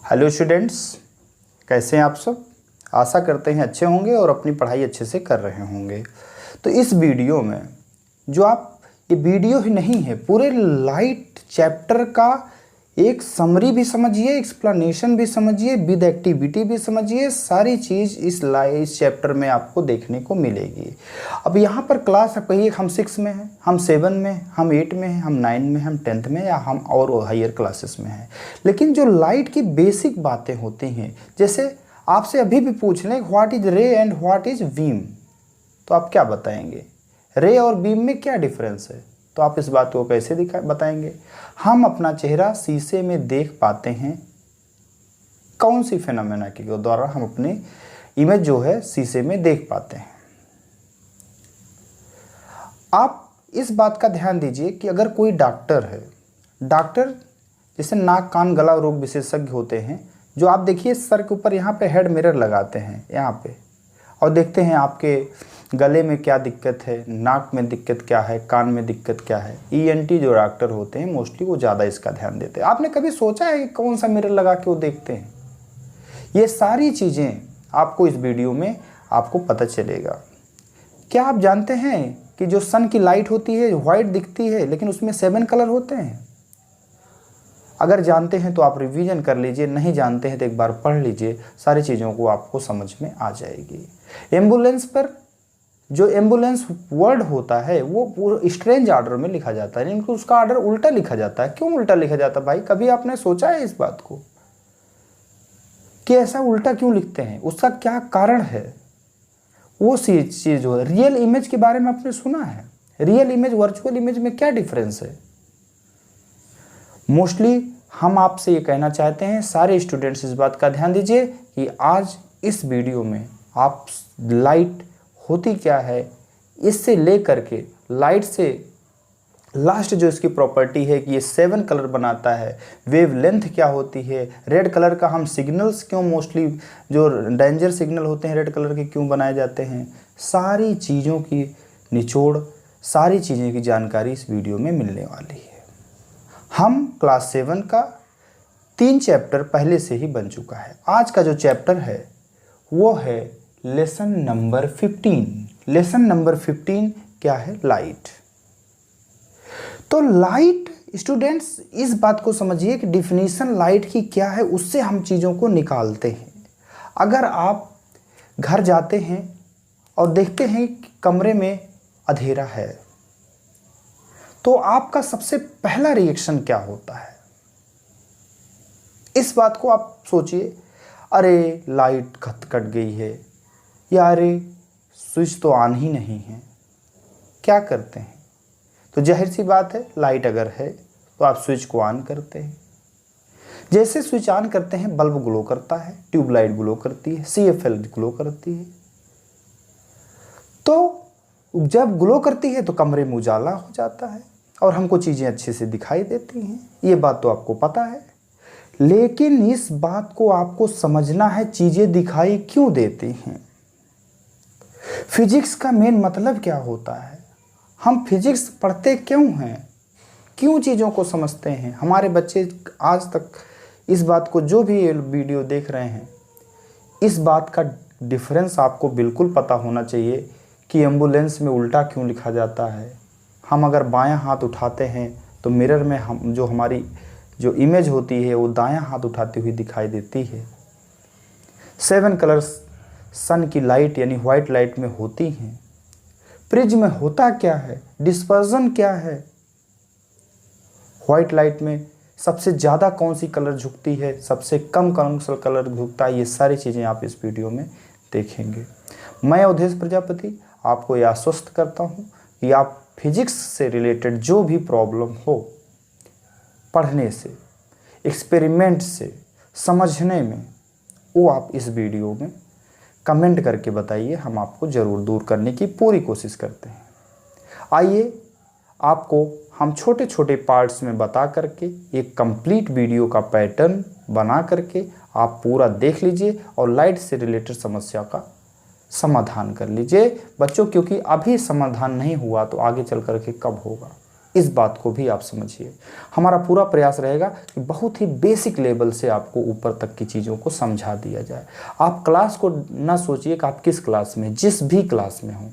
Hello students, कैसे हैं आप सब। आशा करते हैं अच्छे होंगे और अपनी पढ़ाई अच्छे से कर रहे होंगे। तो इस वीडियो में जो आप, ये वीडियो ही नहीं है, पूरे लाइट चैप्टर का एक समरी भी समझिए, एक्सप्लेनेशन भी समझिए, विद एक्टिविटी भी समझिए। सारी चीज़ इस चैप्टर में आपको देखने को मिलेगी। अब यहाँ पर क्लास आप कहिए हम 6 में हैं, हम 7 में हैं, हम 8 में हैं, हम 9 में, हम 10th में, या हम और हायर क्लासेस में हैं। लेकिन जो लाइट की बेसिक बातें होती हैं, जैसे आपसे अभी भी पूछ लें व्हाट इज रे एंड व्हाट इज बीम, तो आप क्या बताएंगे? रे और बीम में क्या डिफरेंस है? तो आप इस बात को कैसे बताएंगे? हम अपना चेहरा शीशे में देख पाते हैं, कौन सी फिनोमेना के द्वारा हम अपनी इमेज जो है शीशे में देख पाते हैं। आप इस बात का ध्यान दीजिए कि अगर कोई डॉक्टर है, डॉक्टर जैसे नाक कान गला रोग विशेषज्ञ होते हैं, जो आप देखिए सर के ऊपर यहाँ पे हेड मिरर लगाते हैं यहाँ पे, और देखते हैं आपके गले में क्या दिक्कत है, नाक में दिक्कत क्या है, कान में दिक्कत क्या है। ईएनटी जो डॉक्टर होते हैं मोस्टली वो ज़्यादा इसका ध्यान देते हैं। आपने कभी सोचा है कि कौन सा मिरर लगा के वो देखते हैं? ये सारी चीज़ें आपको इस वीडियो में आपको पता चलेगा। क्या आप जानते हैं कि जो सन की लाइट होती है वाइट दिखती है, लेकिन उसमें 7 कलर होते हैं? अगर जानते हैं तो आप रिवीजन कर लीजिए, नहीं जानते हैं तो एक बार पढ़ लीजिए, सारी चीज़ों को आपको समझ में आ जाएगी। एम्बुलेंस पर जो एम्बुलेंस वर्ड होता है वो पूरा स्ट्रेंज ऑर्डर में लिखा जाता है, यानी कि उसका ऑर्डर उल्टा लिखा जाता है। क्यों उल्टा लिखा जाता है भाई? कभी आपने सोचा है इस बात को कि ऐसा उल्टा क्यों लिखते हैं? उसका क्या कारण है? वो चीज़ जो है, रियल इमेज के बारे में आपने सुना है? रियल इमेज वर्चुअल इमेज में क्या डिफरेंस है? मोस्टली हम आपसे ये कहना चाहते हैं, सारे स्टूडेंट्स इस बात का ध्यान दीजिए कि आज इस वीडियो में आप लाइट होती क्या है, इससे लेकर के लाइट से लास्ट जो इसकी प्रॉपर्टी है कि ये 7 कलर बनाता है, वेव लेंथ क्या होती है, रेड कलर का हम सिग्नल्स क्यों, मोस्टली जो डेंजर सिग्नल होते हैं रेड कलर के क्यों बनाए जाते हैं, सारी चीज़ों की निचोड़, सारी चीज़ों की जानकारी इस वीडियो में मिलने वाली है। हम क्लास 7 का 3 चैप्टर पहले से ही बन चुका है। आज का जो चैप्टर है वो है लेसन नंबर 15। लेसन नंबर 15 क्या है? लाइट। तो लाइट स्टूडेंट्स इस बात को समझिए कि डिफिनीशन लाइट की क्या है, उससे हम चीज़ों को निकालते हैं। अगर आप घर जाते हैं और देखते हैं कि कमरे में अंधेरा है, तो आपका सबसे पहला रिएक्शन क्या होता है? इस बात को आप सोचिए, अरे लाइट कट गई है, या अरे स्विच तो ऑन ही नहीं है। क्या करते हैं? तो जाहिर सी बात है, लाइट अगर है तो आप स्विच को ऑन करते हैं। जैसे स्विच ऑन करते हैं बल्ब ग्लो करता है, ट्यूबलाइट ग्लो करती है, CFL ग्लो करती है। तो जब ग्लो करती है तो कमरे में उजाला हो जाता है और हमको चीज़ें अच्छे से दिखाई देती हैं। ये बात तो आपको पता है, लेकिन इस बात को आपको समझना है, चीज़ें दिखाई क्यों देती हैं। फिजिक्स का मेन मतलब क्या होता है? हम फिजिक्स पढ़ते क्यों हैं? क्यों चीज़ों को समझते हैं? हमारे बच्चे आज तक इस बात को, जो भी ये वीडियो देख रहे हैं, इस बात का डिफरेंस आपको बिल्कुल पता होना चाहिए कि एम्बुलेंस में उल्टा क्यों लिखा जाता है। हम अगर बायां हाथ उठाते हैं तो मिरर में हम जो हमारी जो इमेज होती है वो दायां हाथ उठाती हुई दिखाई देती है। 7 कलर्स सन की लाइट यानी वाइट लाइट में होती हैं। प्रिज्म में होता क्या है? डिस्पर्जन क्या है? वाइट लाइट में सबसे ज़्यादा कौन सी कलर झुकती है, सबसे कम कौन सा कलर झुकता है, ये सारी चीज़ें आप इस वीडियो में देखेंगे। मैं अवधेश प्रजापति आपको यह आश्वस्त करता हूँ कि आप फिजिक्स से रिलेटेड जो भी प्रॉब्लम हो, पढ़ने से, एक्सपेरिमेंट से, समझने में, वो आप इस वीडियो में कमेंट करके बताइए, हम आपको ज़रूर दूर करने की पूरी कोशिश करते हैं। आइए आपको हम छोटे छोटे पार्ट्स में बता करके एक कंप्लीट वीडियो का पैटर्न बना करके आप पूरा देख लीजिए और लाइट से रिलेटेड समस्या का समाधान कर लीजिए बच्चों, क्योंकि अभी समाधान नहीं हुआ तो आगे चल करके कब होगा। इस बात को भी आप समझिए। हमारा पूरा प्रयास रहेगा कि बहुत ही बेसिक लेवल से आपको ऊपर तक की चीज़ों को समझा दिया जाए। आप क्लास को ना सोचिए कि आप किस क्लास में, जिस भी क्लास में हो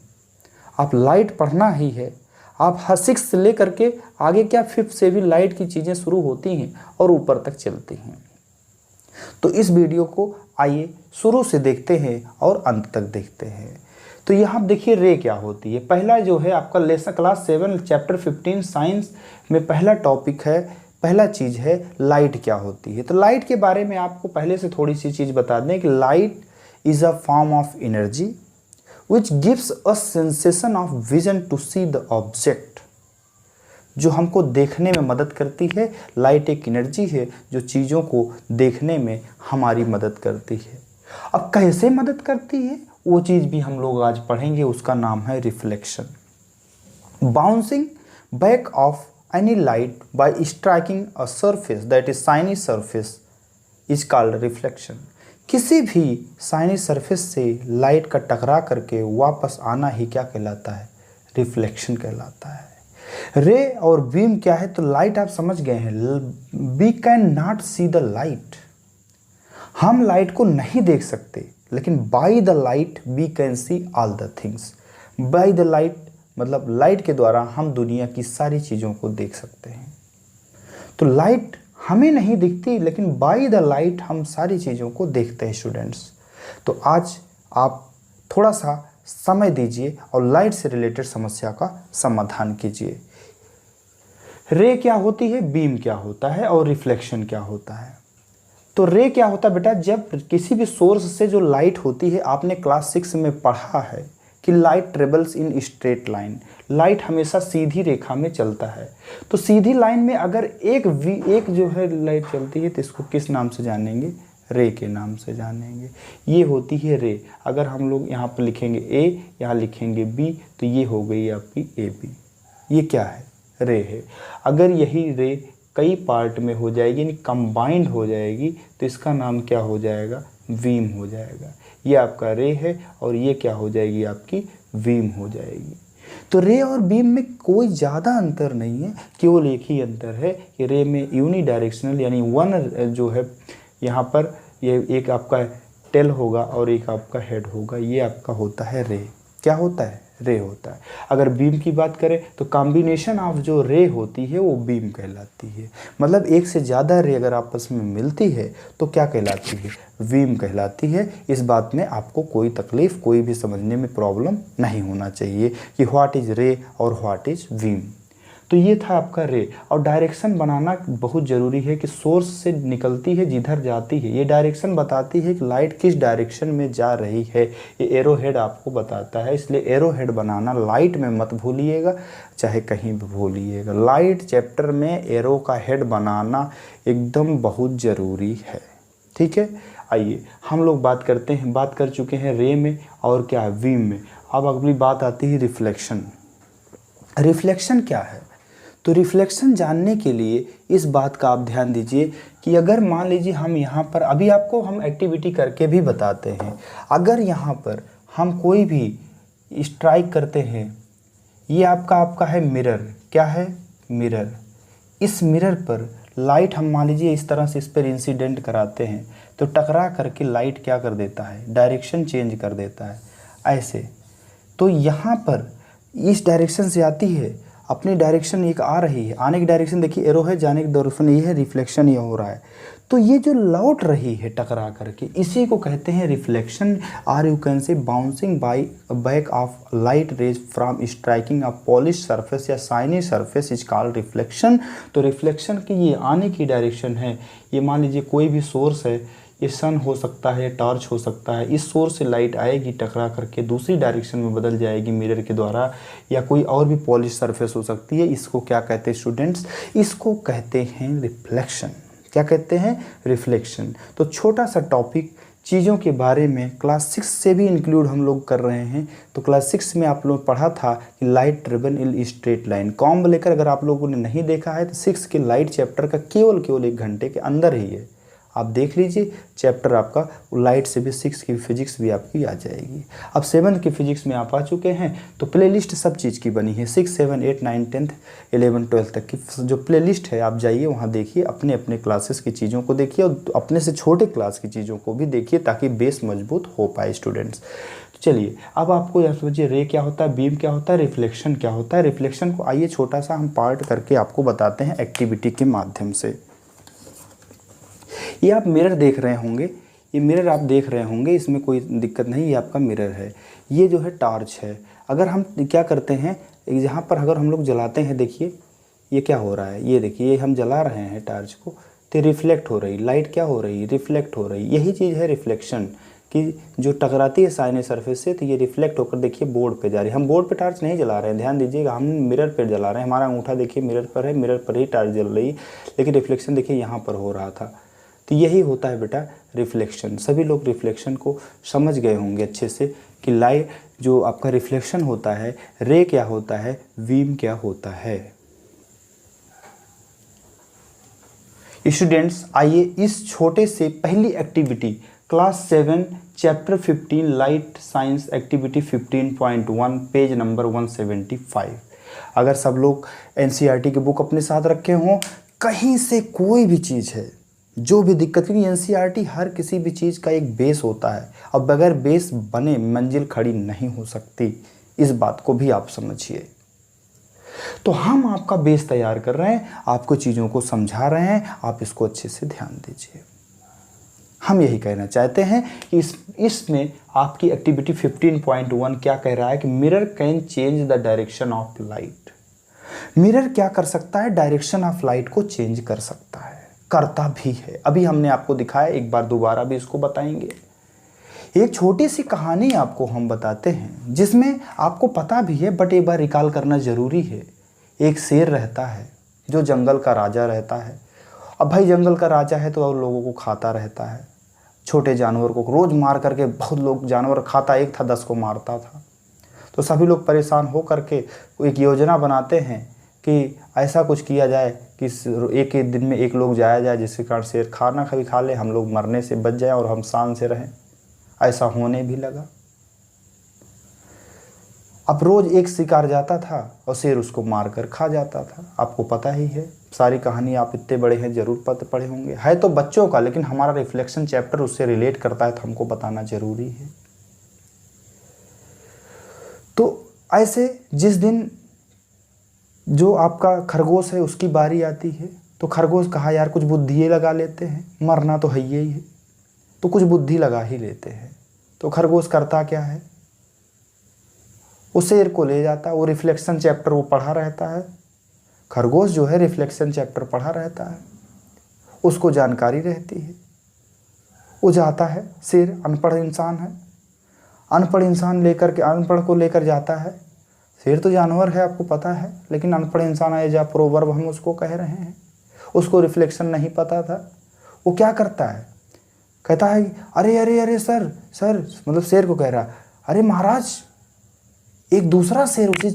आप लाइट पढ़ना ही है। आप हर 6 से लेकर के आगे क्या 5th से भी लाइट की चीज़ें शुरू होती हैं और ऊपर तक चलती हैं। तो इस वीडियो को आइए शुरू से देखते हैं और अंत तक देखते हैं। तो यहाँ देखिए रे क्या होती है। पहला जो है आपका लेसन क्लास 7 चैप्टर 15 साइंस में पहला टॉपिक है, पहला चीज़ है लाइट क्या होती है। तो लाइट के बारे में आपको पहले से थोड़ी सी चीज़ बता दें कि light is a form of energy which gives us sensation of vision to see the object। जो हमको देखने में मदद करती है। लाइट एक एनर्जी है जो चीज़ों को देखने में हमारी मदद करती है। अब कैसे मदद करती है वो चीज़ भी हम लोग आज पढ़ेंगे, उसका नाम है reflection. Bouncing back of any light by striking a surface that is shiny surface is called reflection. किसी भी शाइनी सरफेस से लाइट का टकरा करके वापस आना ही क्या कहलाता है, रिफ्लेक्शन कहलाता है। रे और बीम क्या है, तो लाइट आप समझ गए हैं। We can not see the light, हम लाइट को नहीं देख सकते, लेकिन by the light we can see all the things. By the light मतलब लाइट के द्वारा हम दुनिया की सारी चीज़ों को देख सकते हैं। तो लाइट हमें नहीं दिखती, लेकिन बाय द लाइट हम सारी चीज़ों को देखते हैं स्टूडेंट्स। तो आज आप थोड़ा सा समय दीजिए और लाइट से रिलेटेड समस्या का समाधान कीजिए। रे क्या होती है, बीम क्या होता है और रिफ्लेक्शन क्या होता है। तो रे क्या होता है बेटा, जब किसी भी सोर्स से जो लाइट होती है, आपने क्लास 6 में पढ़ा है कि light travels in straight line. Light हमेशा सीधी रेखा में चलता है। तो सीधी लाइन में अगर एक जो है लाइट चलती है तो इसको किस नाम से जानेंगे, रे के नाम से जानेंगे। ये होती है रे। अगर हम लोग यहाँ पर लिखेंगे ए, यहाँ लिखेंगे बी, तो ये हो गई आपकी ए बी। ये क्या है, रे है। अगर यही रे कई पार्ट में हो जाएगी यानी कंबाइंड हो जाएगी तो इसका नाम क्या हो जाएगा, बीम हो जाएगा। ये आपका रे है और ये क्या हो जाएगी, आपकी बीम हो जाएगी। तो रे और बीम में कोई ज़्यादा अंतर नहीं है, केवल एक ही अंतर है कि रे में यूनी डायरेक्शनल यानी वन जो है यहाँ पर ये एक आपका टेल होगा और एक आपका हेड होगा। ये आपका होता है रे। क्या होता है, रे होता है। अगर बीम की बात करें तो कॉम्बिनेशन ऑफ जो रे होती है वो बीम कहलाती है। मतलब एक से ज़्यादा रे अगर आपस में मिलती है तो क्या कहलाती है, बीम कहलाती है। इस बात में आपको कोई तकलीफ़, कोई भी समझने में प्रॉब्लम नहीं होना चाहिए कि व्हाट इज़ रे और व्हाट इज़ बीम। तो ये था आपका रे। और डायरेक्शन बनाना बहुत ज़रूरी है कि सोर्स से निकलती है जिधर जाती है, ये डायरेक्शन बताती है कि लाइट किस डायरेक्शन में जा रही है। ये एरो हेड आपको बताता है, इसलिए एरो हेड बनाना लाइट में मत भूलिएगा, चाहे कहीं भी भूलिएगा। लाइट चैप्टर में एरो का हेड बनाना एकदम बहुत ज़रूरी है। ठीक है, आइए हम लोग बात करते हैं, बात कर चुके हैं रे में और क्या है, बीम में। अब अगली बात आती है रिफ्लेक्शन। रिफ्लेक्शन क्या है, तो रिफ्लेक्शन जानने के लिए इस बात का आप ध्यान दीजिए कि अगर मान लीजिए हम यहाँ पर, अभी आपको हम एक्टिविटी करके भी बताते हैं, अगर यहाँ पर हम कोई भी स्ट्राइक करते हैं, ये आपका है मिरर। क्या है, मिरर। इस मिरर पर लाइट हम मान लीजिए इस तरह से इस पर इंसिडेंट कराते हैं तो टकरा करके लाइट क्या कर देता है, डायरेक्शन चेंज कर देता है ऐसे। तो यहाँ पर इस डायरेक्शन से आती है, अपनी डायरेक्शन एक आ रही है, आने की डायरेक्शन देखिए एरो है, जाने की डायरेक्शन ये है, रिफ्लेक्शन ये हो रहा है। तो ये जो लौट रही है टकरा करके, इसी को कहते हैं reflection. Or you can say bouncing by back of light rays from striking a polish surface या shiny surface is called reflection. तो रिफ्लेक्शन की ये आने की डायरेक्शन है। ये मान लीजिए कोई भी सोर्स है, ये सन हो सकता है, टॉर्च हो सकता है, इस सोर्स से लाइट आएगी, टकरा करके दूसरी डायरेक्शन में बदल जाएगी मिरर के द्वारा, या कोई और भी पॉलिश सरफेस हो सकती है। इसको क्या कहते हैं स्टूडेंट्स, इसको कहते हैं रिफ्लेक्शन। क्या कहते हैं, रिफ्लेक्शन। तो छोटा सा टॉपिक चीज़ों के बारे में क्लास 6 से भी इंक्लूड हम लोग कर रहे हैं। तो क्लास 6 में आप लोग पढ़ा था कि light travel in straight line. Comb लेकर अगर आप लोगों ने नहीं देखा है तो 6 के लाइट चैप्टर का केवल 1 घंटे के अंदर ही है, आप देख लीजिए चैप्टर आपका लाइट से भी 6 की फिजिक्स भी आपकी आ जाएगी। अब 7th की फिजिक्स में आप आ चुके हैं तो प्लेलिस्ट सब चीज़ की बनी है, 6, 7, 8, 9, 10th 11, 12 तक की जो प्लेलिस्ट है आप जाइए वहाँ देखिए, अपने अपने क्लासेस की चीज़ों को देखिए और अपने से छोटे क्लास की चीज़ों को भी देखिए ताकि बेस मजबूत हो पाए स्टूडेंट्स। चलिए अब आपको यार समझिए रे क्या होता है, बीम क्या होता है, रिफ्लेक्शन क्या होता है। रिफ्लेक्शन को आइए छोटा सा हम पार्ट करके आपको बताते हैं एक्टिविटी के माध्यम से। ये आप मिरर देख रहे होंगे, ये मिरर आप देख रहे होंगे, इसमें कोई दिक्कत नहीं, ये आपका मिरर है। ये जो है टार्च है। अगर हम क्या करते हैं, यहाँ पर अगर हम लोग जलाते हैं, देखिए ये क्या हो रहा है, ये देखिए ये हम जला रहे हैं टार्च को तो रिफ्लेक्ट हो रही लाइट, क्या हो रही है, रिफ्लेक्ट हो रही। यही चीज़ है रिफ्लेक्शन कि जो टकराती है साइने सरफेस से तो ये रिफ्लेक्ट होकर देखिए बोर्ड पे जा रही है। हम बोर्ड पे टार्च नहीं जला रहे हैं, ध्यान दीजिएगा, हम मिरर पर जला रहे हैं। हमारा अंगूठा देखिए मिरर पर है, मिरर पर ही टार्च जल रही है, लेकिन रिफ्लेक्शन देखिए यहाँ पर हो रहा था। तो यही होता है बेटा रिफ्लेक्शन। सभी लोग रिफ्लेक्शन को समझ गए होंगे अच्छे से कि लाइट जो आपका रिफ्लेक्शन होता है, रे क्या होता है, बीम क्या होता है। स्टूडेंट्स आइए इस छोटे से पहली activity class 7 chapter 15 light science activity 15.1 page number 175। अगर सब लोग एनसीईआरटी की बुक अपने साथ रखे हों, कहीं से कोई भी चीज़ है जो भी दिक्कत, क्योंकि एनसीईआरटी हर किसी भी चीज़ का एक बेस होता है और बगैर बेस बने मंजिल खड़ी नहीं हो सकती, इस बात को भी आप समझिए। तो हम आपका बेस तैयार कर रहे हैं, आपको चीज़ों को समझा रहे हैं, आप इसको अच्छे से ध्यान दीजिए। हम यही कहना चाहते हैं कि इसमें आपकी एक्टिविटी 15.1 क्या कह रहा है कि mirror can change the direction of light. Mirror क्या कर सकता है, डायरेक्शन ऑफ लाइट को चेंज कर सकता है, करता भी है। अभी हमने आपको दिखाया, एक बार दोबारा भी इसको बताएंगे। एक छोटी सी कहानी आपको हम बताते हैं जिसमें आपको पता भी है बट एक बार रिकॉल करना ज़रूरी है। एक शेर रहता है जो जंगल का राजा रहता है। अब भाई जंगल का राजा है तो और लोगों को खाता रहता है, छोटे जानवर को रोज़ मार करके, बहुत लोग जानवर खाता एक था 10 को मारता था। तो सभी लोग परेशान हो करके एक योजना बनाते हैं कि ऐसा कुछ किया जाए कि एक ही दिन में एक लोग जाया जाए जिसके कारण शेर खाना कभी खा ले, हम लोग मरने से बच जाएं और हम शान से रहें। ऐसा होने भी लगा। अब रोज़ एक शिकार जाता था और शेर उसको मार कर खा जाता था। आपको पता ही है, सारी कहानी आप इतने बड़े हैं ज़रूर पढ़े होंगे। है तो बच्चों का, लेकिन हमारा रिफ्लेक्शन चैप्टर उससे रिलेट करता है तो हमको बताना ज़रूरी है। तो ऐसे जिस दिन जो आपका खरगोश है उसकी बारी आती है तो खरगोश कहा यार कुछ बुद्धि लगा लेते हैं, मरना तो है ही है, तो कुछ बुद्धि लगा ही लेते हैं। तो खरगोश करता क्या है, वो शेर को ले जाता है। वो रिफ्लेक्शन चैप्टर वो पढ़ा रहता है, खरगोश जो है रिफ्लेक्शन चैप्टर पढ़ा रहता है, उसको जानकारी रहती है। वो जाता है, शेर अनपढ़ इंसान है, अनपढ़ इंसान लेकर के अनपढ़ को लेकर जाता है। शेर तो जानवर है आपको पता है, लेकिन अनपढ़ इंसान है, जा प्रोवर्ब हम उसको कह रहे हैं। उसको रिफ्लेक्शन नहीं पता था। वो क्या करता है, कहता है अरे अरे अरे सर सर, मतलब शेर को कह रहा अरे महाराज एक दूसरा शेर उसी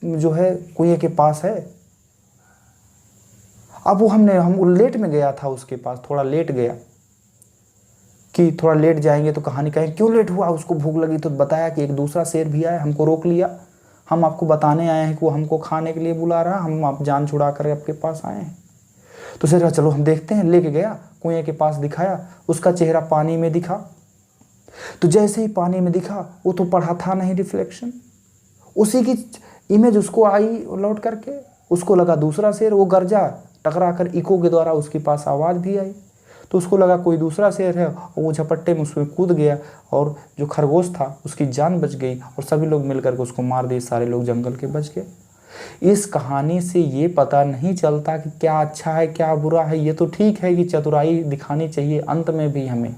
जो है कुएं के पास है। अब वो हम लेट में गया था उसके पास, थोड़ा लेट गया कि थोड़ा लेट जाएंगे तो कहानी कहें क्यों लेट हुआ, उसको भूख लगी तो बताया कि एक दूसरा शेर भी आया, हमको रोक लिया, हम आपको बताने आए हैं कि वो हमको खाने के लिए बुला रहा, हम आप जान छुड़ा कर आपके पास आए हैं। तो शेर कहा चलो हम देखते हैं, लेके गया, कुएं के पास दिखाया, उसका चेहरा पानी में दिखा। तो जैसे ही पानी में दिखा वो तो पढ़ा था नहीं रिफ्लेक्शन, उसी की इमेज उसको आई लौट करके, उसको लगा दूसरा शेर, वो गरजा, टकरा कर इको के द्वारा उसके पास आवाज़ भी आई, तो उसको लगा कोई दूसरा शेर है और वो झपट्टे में उसमें कूद गया और जो खरगोश था उसकी जान बच गई और सभी लोग मिलकर के उसको मार दिए, सारे लोग जंगल के बच गए। इस कहानी से ये पता नहीं चलता कि क्या अच्छा है क्या बुरा है। ये तो ठीक है कि चतुराई दिखानी चाहिए अंत में भी हमें,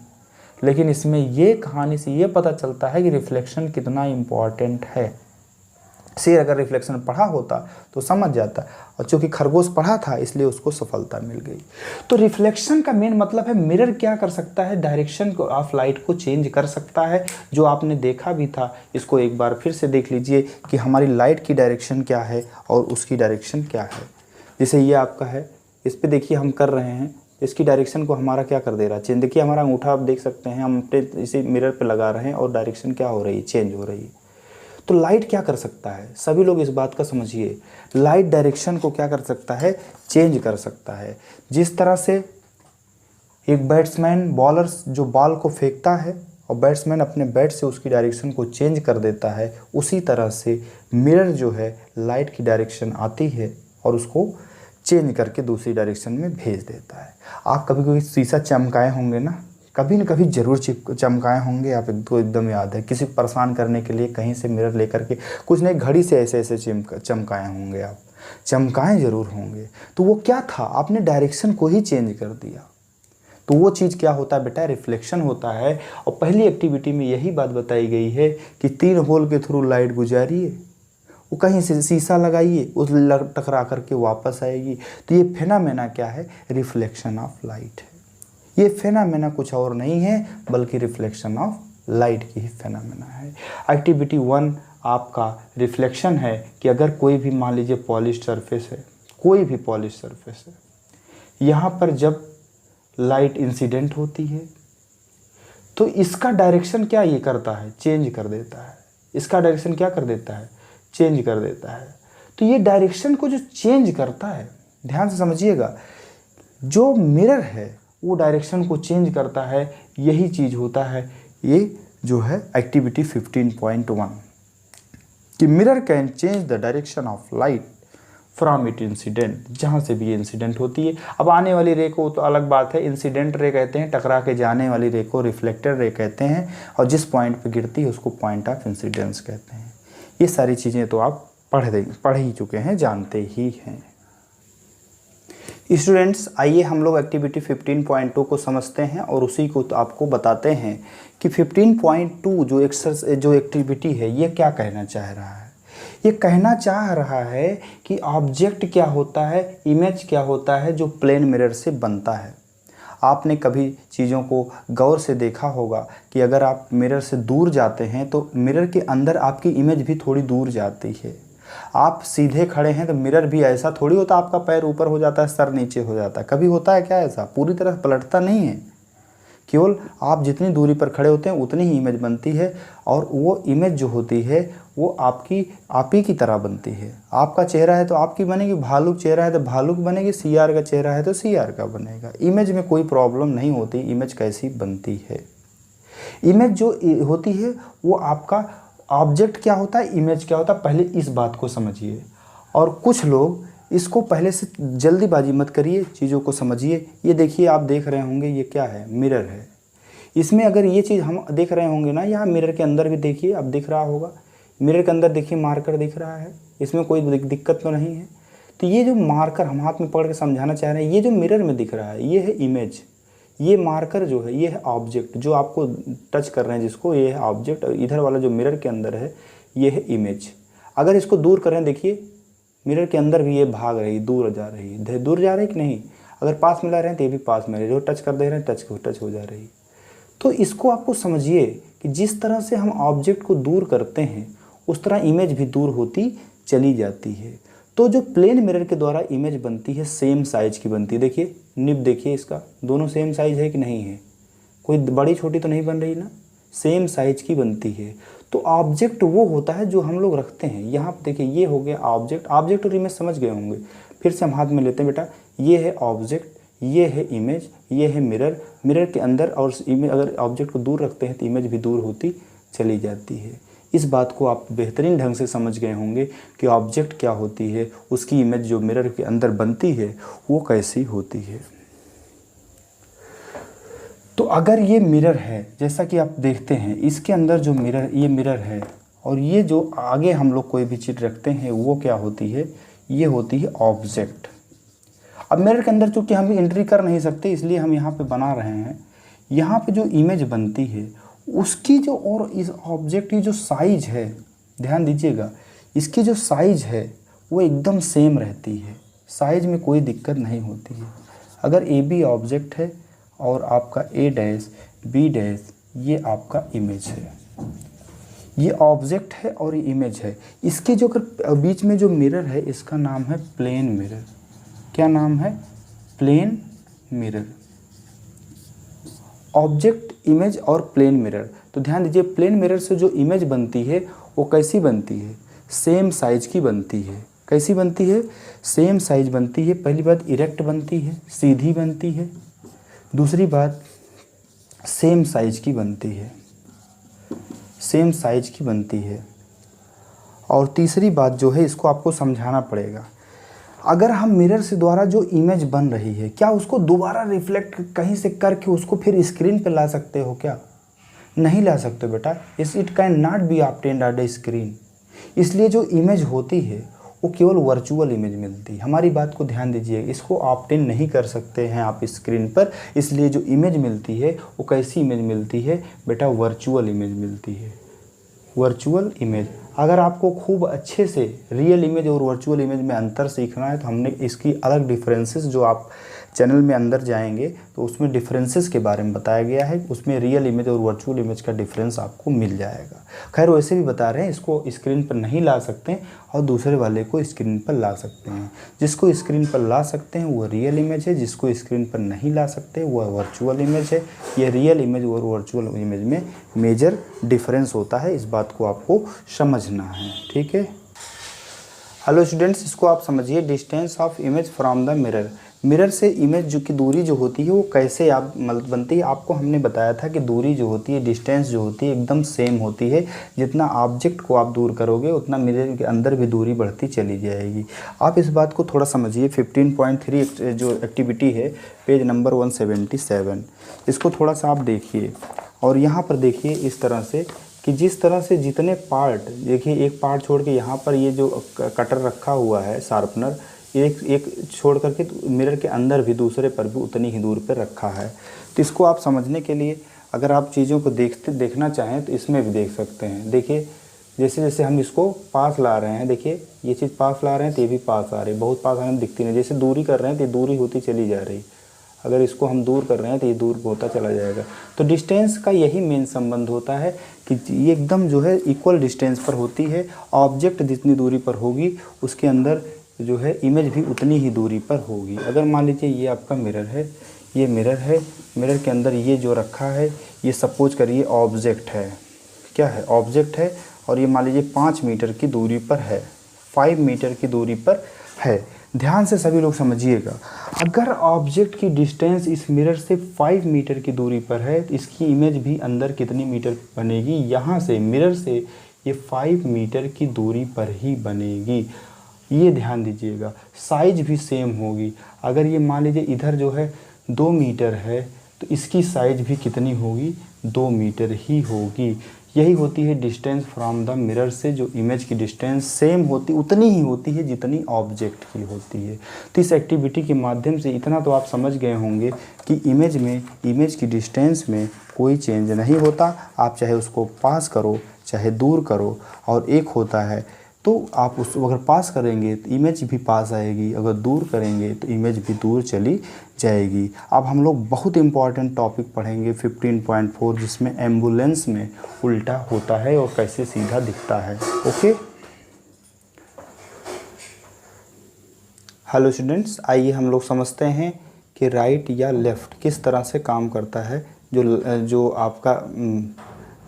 लेकिन इसमें ये कहानी से ये पता चलता है कि रिफ्लेक्शन कितना इम्पॉर्टेंट है। शेर अगर रिफ्लेक्शन पढ़ा होता तो समझ जाता, और चूंकि खरगोश पढ़ा था इसलिए उसको सफलता मिल गई। तो रिफ्लेक्शन का मेन मतलब है मिरर क्या कर सकता है, डायरेक्शन ऑफ लाइट को चेंज कर सकता है। जो आपने देखा भी था, इसको एक बार फिर से देख लीजिए कि हमारी लाइट की डायरेक्शन क्या है और उसकी डायरेक्शन क्या है। जैसे ये आपका है, इस पर देखिए हम कर रहे हैं इसकी डायरेक्शन को हमारा क्या कर दे रहा है, चेंज। देखिए हमारा अंगूठा आप देख सकते हैं, हम अपने इसे मिरर पे लगा रहे हैं और डायरेक्शन क्या हो रही है, चेंज हो रही है। तो लाइट क्या कर सकता है, सभी लोग इस बात का समझिए, लाइट डायरेक्शन को क्या कर सकता है, चेंज कर सकता है। जिस तरह से एक बैट्समैन बॉलर जो बॉल को फेंकता है और बैट्समैन अपने बैट से उसकी डायरेक्शन को चेंज कर देता है, उसी तरह से मिरर जो है लाइट की डायरेक्शन आती है और उसको चेंज करके दूसरी डायरेक्शन में भेज देता है। आप कभी कभी शीशा चमकाए होंगे ना, कभी न कभी ज़रूर चमकाए होंगे आप, तो एकदम याद है, किसी को परेशान करने के लिए कहीं से मिरर लेकर के, कुछ नहीं घड़ी से ऐसे ऐसे चमकाए होंगे आप, चमकाए ज़रूर होंगे। तो वो क्या था, आपने डायरेक्शन को ही चेंज कर दिया। तो वो चीज़ क्या होता है बेटा, रिफ्लेक्शन होता है। और पहली एक्टिविटी में यही बात बताई गई है कि 3 होल के थ्रू लाइट गुजारिए, वो कहीं से शीशा लगाइए, उस टकरा करके वापस आएगी। तो ये फेनामेना क्या है, रिफ्लेक्शन ऑफ लाइट है। ये फेनामेना कुछ और नहीं है बल्कि रिफ्लेक्शन ऑफ लाइट की ही फेनामेना है। एक्टिविटी 1 आपका रिफ्लेक्शन है कि अगर कोई भी मान लीजिए पॉलिश सरफेस है, कोई भी पॉलिश सरफेस है, यहाँ पर जब लाइट इंसिडेंट होती है तो इसका डायरेक्शन क्या ये करता है, चेंज कर देता है। इसका डायरेक्शन क्या कर देता है, चेंज कर देता है। तो ये डायरेक्शन को जो चेंज करता है, ध्यान से समझिएगा, जो मिरर है वो डायरेक्शन को चेंज करता है, यही चीज़ होता है ये जो है एक्टिविटी 15.1 कि mirror can change the direction of light from it incident, जहाँ से भी ये इंसिडेंट होती है। अब आने वाली रे को तो अलग बात है, इंसिडेंट रे कहते हैं, टकरा के जाने वाली रे को रिफ्लेक्टेड रे कहते हैं, और जिस पॉइंट पे गिरती है उसको पॉइंट ऑफ इंसिडेंस कहते हैं। ये सारी चीज़ें तो आप पढ़ ही चुके हैं, जानते ही हैं। स्टूडेंट्स आइए हम लोग एक्टिविटी 15.2 को समझते हैं और उसी को तो आपको बताते हैं कि 15.2 जो एक्टिविटी है ये क्या कहना चाह रहा है। ये कहना चाह रहा है कि ऑब्जेक्ट क्या होता है, इमेज क्या होता है जो प्लेन मिरर से बनता है। आपने कभी चीज़ों को गौर से देखा होगा कि अगर आप मिरर से दूर जाते हैं तो मिरर के अंदर आपकी इमेज भी थोड़ी दूर जाती है। आप सीधे खड़े हैं तो मिरर भी ऐसा थोड़ी होता आपका पैर ऊपर हो जाता है, सर नीचे हो जाता है, कभी होता है क्या ऐसा, पूरी तरह पलटता नहीं है। केवल आप जितनी दूरी पर खड़े होते हैं उतनी ही इमेज बनती है, और वो इमेज जो होती है वो आप ही की तरह बनती है। आपका चेहरा है तो आपकी बनेगी, भालू चेहरा है तो भालू की बनेगी, सीआर का चेहरा है तो सीआर का बनेगा। इमेज में कोई प्रॉब्लम नहीं होती, इमेज कैसी बनती है। इमेज जो होती है वो आपका ऑब्जेक्ट क्या होता है, इमेज क्या होता है, पहले इस बात को समझिए। और कुछ लोग इसको पहले से जल्दीबाजी मत करिए, चीज़ों को समझिए। ये देखिए, आप देख रहे होंगे ये क्या है, मिरर है। इसमें अगर ये चीज़ हम देख रहे होंगे ना, यहाँ मिरर के अंदर भी देखिए, अब दिख रहा होगा, मिरर के अंदर देखिए मार्कर दिख रहा है, इसमें कोई दिक्कत तो नहीं है। तो ये जो मार्कर हम हाथ में पकड़ के समझाना चाह रहे हैं, ये जो मिरर में दिख रहा है ये है इमेज, ये मार्कर जो है ये है ऑब्जेक्ट, जो आपको टच कर रहे हैं जिसको, ये है ऑब्जेक्ट, और इधर वाला जो मिरर के अंदर है ये है इमेज। अगर इसको दूर कर रहे हैं, देखिए मिरर के अंदर भी ये भाग रही, दूर जा रही है, दूर जा रही कि नहीं। अगर पास में ला रहे हैं तो ये भी पास में, जो टच कर दे रहे हैं टच हो जा रही। तो इसको आपको समझिए कि जिस तरह से हम ऑब्जेक्ट को दूर करते हैं उस तरह इमेज भी दूर होती चली जाती है। तो जो प्लेन मिरर के द्वारा इमेज बनती है सेम साइज की बनती है। देखिए निब देखिए इसका, दोनों सेम साइज है कि नहीं है, कोई बड़ी छोटी तो नहीं बन रही ना, सेम साइज की बनती है। तो ऑब्जेक्ट वो होता है जो हम लोग रखते हैं। यहाँ पर देखिए ये हो गया ऑब्जेक्ट, ऑब्जेक्ट और इमेज समझ गए होंगे। फिर से हम हाथ में लेते हैं बेटा, ये है ऑब्जेक्ट, ये है इमेज, ये है मिरर। मिरर के अंदर और इमेज, अगर ऑब्जेक्ट को दूर रखते हैं तो इमेज भी दूर होती चली जाती है। इस बात को आप बेहतरीन ढंग से समझ गए होंगे कि ऑब्जेक्ट क्या होती है, उसकी इमेज जो मिरर के अंदर बनती है वो कैसी होती है। तो अगर ये मिरर है, जैसा कि आप देखते हैं इसके अंदर जो मिरर, ये मिरर है, और ये जो आगे हम लोग कोई भी चीज़ रखते हैं वो क्या होती है, ये होती है ऑब्जेक्ट। अब मिरर के अंदर चूँकि हम एंट्री कर नहीं सकते इसलिए हम यहाँ पे बना रहे हैं। यहाँ पे जो इमेज बनती है उसकी जो, और इस ऑब्जेक्ट की जो साइज है, ध्यान दीजिएगा, इसकी जो साइज है वो एकदम सेम रहती है, साइज में कोई दिक्कत नहीं होती है। अगर ए बी ऑब्जेक्ट है और आपका ए डैश बी डैश ये आपका इमेज है, ये ऑब्जेक्ट है और ये इमेज है। इसके जो बीच में जो मिरर है इसका नाम है प्लेन मिरर। क्या नाम है, प्लेन मिरर। ऑब्जेक्ट, इमेज और प्लेन मिरर। तो ध्यान दीजिए, प्लेन मिरर से जो इमेज बनती है वो कैसी बनती है, सेम साइज की बनती है। कैसी बनती है, सेम साइज बनती है। पहली बात इरेक्ट बनती है, सीधी बनती है। दूसरी बात सेम साइज की बनती है, सेम साइज की बनती है। और तीसरी बात जो है, इसको आपको समझाना पड़ेगा, अगर हम मिरर से द्वारा जो इमेज बन रही है, क्या उसको दोबारा रिफ्लेक्ट कहीं से करके उसको फिर स्क्रीन पे ला सकते हो क्या? नहीं ला सकते बेटा। It can not be obtained at the screen. इसलिए जो इमेज होती है वो केवल वर्चुअल इमेज मिलती है। हमारी बात को ध्यान दीजिए, इसको ऑब्टेन नहीं कर सकते हैं आप स्क्रीन पर। इसलिए जो इमेज मिलती है वो कैसी इमेज मिलती है बेटा, वर्चुअल इमेज मिलती है, वर्चुअल इमेज। अगर आपको खूब अच्छे से रियल इमेज और वर्चुअल इमेज में अंतर सीखना है तो हमने इसकी अलग डिफरेंसेस, जो आप चैनल में अंदर जाएंगे तो उसमें डिफरेंसेस के बारे में बताया गया है। उसमें रियल इमेज और वर्चुअल इमेज का डिफरेंस आपको मिल जाएगा। खैर वैसे भी बता रहे हैं, इसको स्क्रीन पर नहीं ला सकते और दूसरे वाले को स्क्रीन पर ला सकते हैं। जिसको स्क्रीन पर ला सकते हैं वो रियल इमेज है, जिसको स्क्रीन पर नहीं ला सकते वह वर्चुअल इमेज है। ये रियल इमेज और वर्चुअल इमेज में मेजर डिफरेंस होता है, इस बात को आपको समझना है। ठीक है। हेलो स्टूडेंट्स, इसको आप समझिए, distance of image from the mirror. Mirror से इमेज जो की दूरी जो होती है वो कैसे आप बनती है। आपको हमने बताया था कि दूरी जो होती है, डिस्टेंस जो होती है एकदम सेम होती है। जितना ऑब्जेक्ट को आप दूर करोगे उतना मिरर के अंदर भी दूरी बढ़ती चली जाएगी। आप इस बात को थोड़ा समझिए। 15.3 जो एक्टिविटी है, पेज नंबर 177, इसको थोड़ा सा आप देखिए और यहाँ पर देखिए इस तरह से कि जिस तरह से जितने पार्ट, देखिए एक पार्ट छोड़ के यहाँ पर ये जो कटर रखा हुआ है, शार्पनर, एक छोड़ करके मिरर के अंदर भी दूसरे पर भी उतनी ही दूर पर रखा है। तो इसको आप समझने के लिए अगर आप चीज़ों को देखना चाहें तो इसमें भी देख सकते हैं। देखिए जैसे जैसे हम इसको पास ला रहे हैं, देखिए ये चीज़ पास ला रहे हैं तो ये भी पास आ रही है, बहुत पास आने में दिखती नहीं। जैसे दूरी कर रहे हैं तो ये दूरी होती चली जा रही, अगर इसको हम दूर कर रहे हैं तो ये दूर होता चला जाएगा। तो डिस्टेंस का यही मेन संबंध होता है कि ये एकदम जो है इक्वल डिस्टेंस पर होती है। ऑब्जेक्ट जितनी दूरी पर होगी उसके अंदर जो है इमेज भी उतनी ही दूरी पर होगी। अगर मान लीजिए ये आपका मिरर है, ये मिरर है, मिरर के अंदर ये जो रखा है ये सपोज करिए ऑब्जेक्ट है, क्या है, ऑब्जेक्ट है, और ये मान लीजिए 5 मीटर की दूरी पर है, 5 मीटर की दूरी पर है। ध्यान से सभी लोग समझिएगा, अगर ऑब्जेक्ट की डिस्टेंस इस मिरर से 5 मीटर की दूरी पर है तो इसकी इमेज भी अंदर कितनी मीटर बनेगी, यहाँ से मिरर से ये 5 मीटर की दूरी पर ही बनेगी। ये ध्यान दीजिएगा, साइज भी सेम होगी। अगर ये मान लीजिए इधर जो है 2 मीटर है तो इसकी साइज भी कितनी होगी, 2 मीटर ही होगी। यही होती है डिस्टेंस फ्रॉम द मिरर से, जो इमेज की डिस्टेंस सेम होती, उतनी ही होती है जितनी ऑब्जेक्ट की होती है। तो इस एक्टिविटी के माध्यम से इतना तो आप समझ गए होंगे कि इमेज की डिस्टेंस में कोई चेंज नहीं होता। आप चाहे उसको पास करो चाहे दूर करो, और एक होता है तो आप उसको अगर पास करेंगे तो इमेज भी पास आएगी, अगर दूर करेंगे तो इमेज भी दूर चली जाएगी। अब हम लोग बहुत इंपॉर्टेंट टॉपिक पढ़ेंगे 15.4, जिसमें एम्बुलेंस में उल्टा होता है और कैसे सीधा दिखता है। ओके, हेलो स्टूडेंट्स, आइए हम लोग समझते हैं कि राइट या लेफ़्ट किस तरह से काम करता है। जो आपका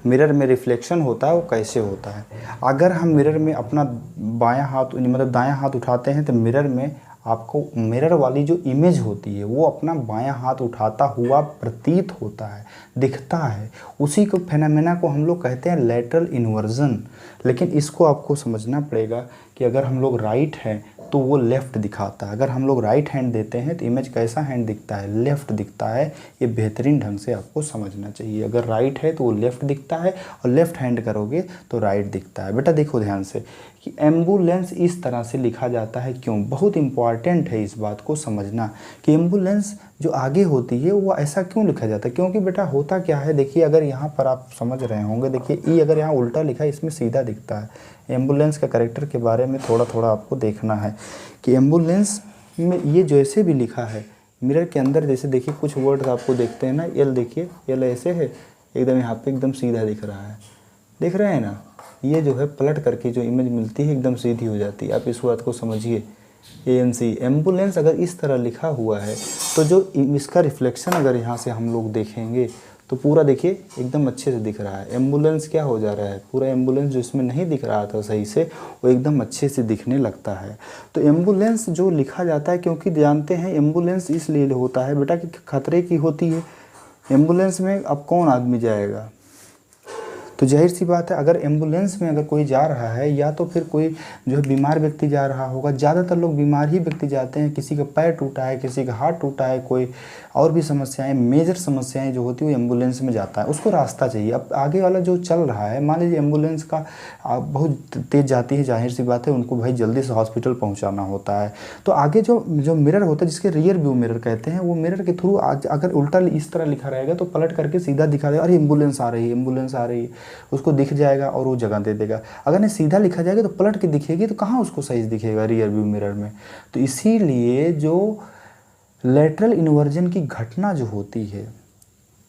मिरर में रिफ्लेक्शन होता है वो कैसे होता है। अगर हम मिरर में अपना बायां हाथ मतलब दायां हाथ उठाते हैं तो मिरर में आपको मिरर वाली जो इमेज होती है वो अपना बायां हाथ उठाता हुआ प्रतीत होता है, दिखता है। उसी को फेनोमेना को हम लोग कहते हैं लैटरल इन्वर्जन। लेकिन इसको आपको समझना पड़ेगा कि अगर हम लोग राइट हैं तो वो लेफ़्ट दिखाता है, अगर हम लोग राइट हैंड देते हैं तो इमेज कैसा हैंड दिखता है, लेफ़्ट दिखता है। ये बेहतरीन ढंग से आपको समझना चाहिए। अगर राइट है तो वो लेफ़्ट दिखता है और लेफ़्ट हैंड करोगे तो राइट दिखता है। बेटा देखो ध्यान से कि एम्बुलेंस इस तरह से लिखा जाता है, क्यों, बहुत इंपॉर्टेंट है इस बात को समझना कि एम्बुलेंस जो आगे होती है वो ऐसा क्यों लिखा जाता है। क्योंकि बेटा होता क्या है, देखिए अगर यहाँ पर आप समझ रहे होंगे, देखिए ई अगर यहाँ उल्टा लिखा है इसमें सीधा दिखता है। एम्बुलेंस का कैरेक्टर के बारे में थोड़ा थोड़ा आपको देखना है कि एम्बुलेंस में ये जैसे भी लिखा है मिरर के अंदर, जैसे देखिए कुछ वर्ड्स आपको देखते हैं ना, एल देखिए, एल ऐसे है एकदम, यहाँ पे एकदम सीधा दिख रहा है, दिख रहे हैं ना। ये जो है पलट करके जो इमेज मिलती है एकदम सीधी हो जाती है। आप इस बात को समझिए AMC एम्बुलेंस अगर इस तरह लिखा हुआ है तो जो इसका रिफ्लेक्शन अगर यहाँ से हम लोग देखेंगे तो पूरा देखिए एकदम अच्छे से दिख रहा है। एम्बुलेंस क्या हो जा रहा है, पूरा एम्बुलेंस जो इसमें नहीं दिख रहा था सही से वो एकदम अच्छे से दिखने लगता है। तो एम्बुलेंस जो लिखा जाता है, क्योंकि जानते हैं एम्बुलेंस इसलिए होता है बेटा कि खतरे की होती है। एम्बुलेंस में अब कौन आदमी जाएगा, तो जाहिर सी बात है अगर एम्बुलेंस में अगर कोई जा रहा है या तो फिर कोई जो है बीमार व्यक्ति जा रहा होगा। ज़्यादातर लोग बीमार ही व्यक्ति जाते हैं, किसी का पैर टूटा है, किसी का हाथ टूटा है, कोई और भी समस्याएं, मेजर समस्याएं जो होती है वो एम्बुलेंस में जाता है, उसको रास्ता चाहिए। अब आगे वाला जो चल रहा है, मान लीजिए एम्बुलेंस का बहुत तेज़ जाती है, जाहिर सी बात है उनको भाई जल्दी से हॉस्पिटल पहुँचाना होता है। तो आगे जो मिरर होता है जिसके रियर व्यू मिरर कहते हैं, वो मिरर के थ्रू अगर उल्टा इस तरह लिखा रहेगा तो पलट करके सीधा दिखा देगा, अरे एम्बुलेंस आ रही है, एम्बुलेंस आ रही है, उसको दिख जाएगा और वो जगह दे देगा। अगर नहीं सीधा लिखा जाएगा तो पलट के दिखेगी, तो कहाँ उसको सही दिखेगा रियर व्यू मिरर में। तो इसीलिए जो लेटरल इन्वर्जन की घटना जो होती है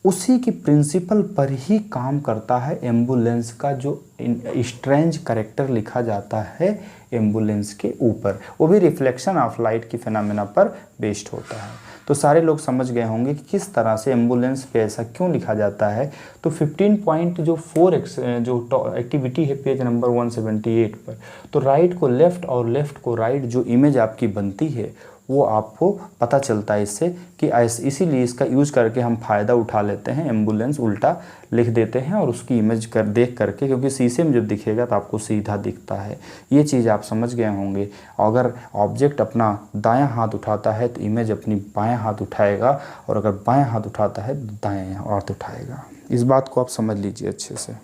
उसी की प्रिंसिपल पर ही काम करता है एम्बुलेंस का जो स्ट्रेंज कैरेक्टर लिखा जाता है एम्बुलेंस के ऊपर, वो भी रिफ्लेक्शन ऑफ लाइट की फिनोमेना पर बेस्ड होता है। तो सारे लोग समझ गए होंगे कि किस तरह से एम्बुलेंस पे ऐसा क्यों लिखा जाता है। तो 15.4 जो एक्टिविटी है पेज नंबर 178 पर, तो राइट को लेफ़्ट और लेफ़्ट को राइट जो इमेज आपकी बनती है वो आपको पता चलता है इससे कि इसीलिए इसका यूज़ करके हम फ़ायदा उठा लेते हैं, एम्बुलेंस उल्टा लिख देते हैं और उसकी इमेज देख करके, क्योंकि शीशे में जब दिखेगा तो आपको सीधा दिखता है। ये चीज़ आप समझ गए होंगे। अगर ऑब्जेक्ट अपना दायां हाथ उठाता है तो इमेज अपनी बायां हाथ उठाएगा, और अगर बायां हाथ उठाता है तो दाएं हाथ उठाएगा। इस बात को आप समझ लीजिए अच्छे से।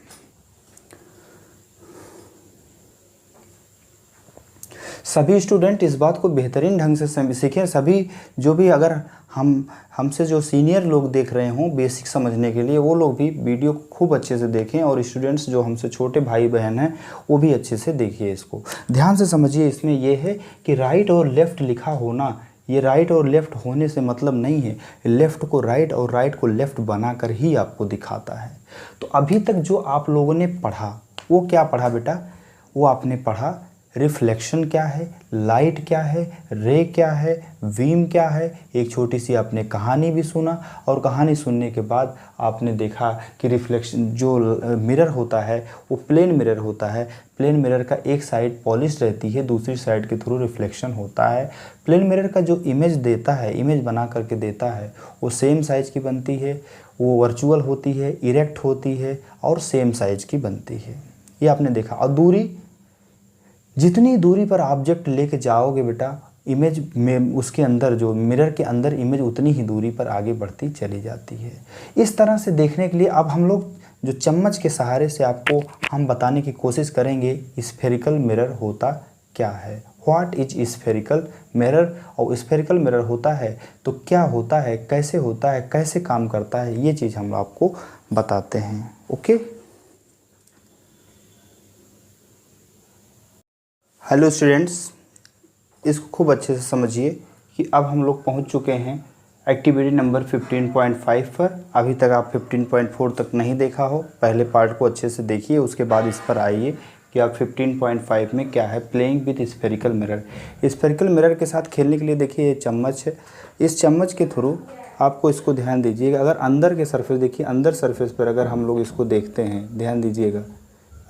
सभी स्टूडेंट इस बात को बेहतरीन ढंग से सीखें। सभी जो भी अगर हमसे जो सीनियर लोग देख रहे हों बेसिक समझने के लिए, वो लोग भी वीडियो को खूब अच्छे से देखें, और स्टूडेंट्स जो हमसे छोटे भाई बहन हैं वो भी अच्छे से देखिए। इसको ध्यान से समझिए। इसमें यह है कि राइट और लेफ़्ट लिखा होना, ये राइट और लेफ़्ट होने से मतलब नहीं है, लेफ़्ट को राइट और राइट को लेफ़्ट बनाकर ही आपको दिखाता है। तो अभी तक जो आप लोगों ने पढ़ा वो क्या पढ़ा बेटा, वो आपने पढ़ा रिफ्लेक्शन क्या है, लाइट क्या है, रे क्या है, बीम क्या है। एक छोटी सी आपने कहानी भी सुना, और कहानी सुनने के बाद आपने देखा कि रिफ्लेक्शन जो मिरर होता है वो प्लेन मिरर होता है। प्लेन मिरर का एक साइड पॉलिश रहती है, दूसरी साइड के थ्रू रिफ्लेक्शन होता है। प्लेन मिरर का जो इमेज देता है, इमेज बना करके देता है, वो सेम साइज़ की बनती है, वो वर्चुअल होती है, इरेक्ट होती है और सेम साइज़ की बनती है। ये आपने देखा। और दूरी, जितनी दूरी पर ऑब्जेक्ट लेके जाओगे बेटा इमेज में, उसके अंदर जो मिरर के अंदर इमेज उतनी ही दूरी पर आगे बढ़ती चली जाती है। इस तरह से देखने के लिए अब हम लोग जो चम्मच के सहारे से आपको हम बताने की कोशिश करेंगे स्फेरिकल मिरर होता क्या है, व्हाट इज स्फेरिकल मिरर। और स्फेरिकल मिरर होता है तो क्या होता है, कैसे होता है, कैसे काम करता है, ये चीज़ हम आपको बताते हैं। ओके, हेलो स्टूडेंट्स, इसको खूब अच्छे से समझिए कि अब हम लोग पहुंच चुके हैं एक्टिविटी नंबर 15.5 पर। अभी तक आप 15.4 तक नहीं देखा हो, पहले पार्ट को अच्छे से देखिए, उसके बाद इस पर आइए कि आप 15.5 में क्या है, playing with spherical mirror. Spherical mirror के साथ खेलने के लिए देखिए ये चम्मच है, इस चम्मच के थ्रू आपको इसको ध्यान दीजिएगा। अगर अंदर के सरफेस देखिए, अंदर सरफेस पर अगर हम लोग इसको देखते हैं, ध्यान दीजिएगा,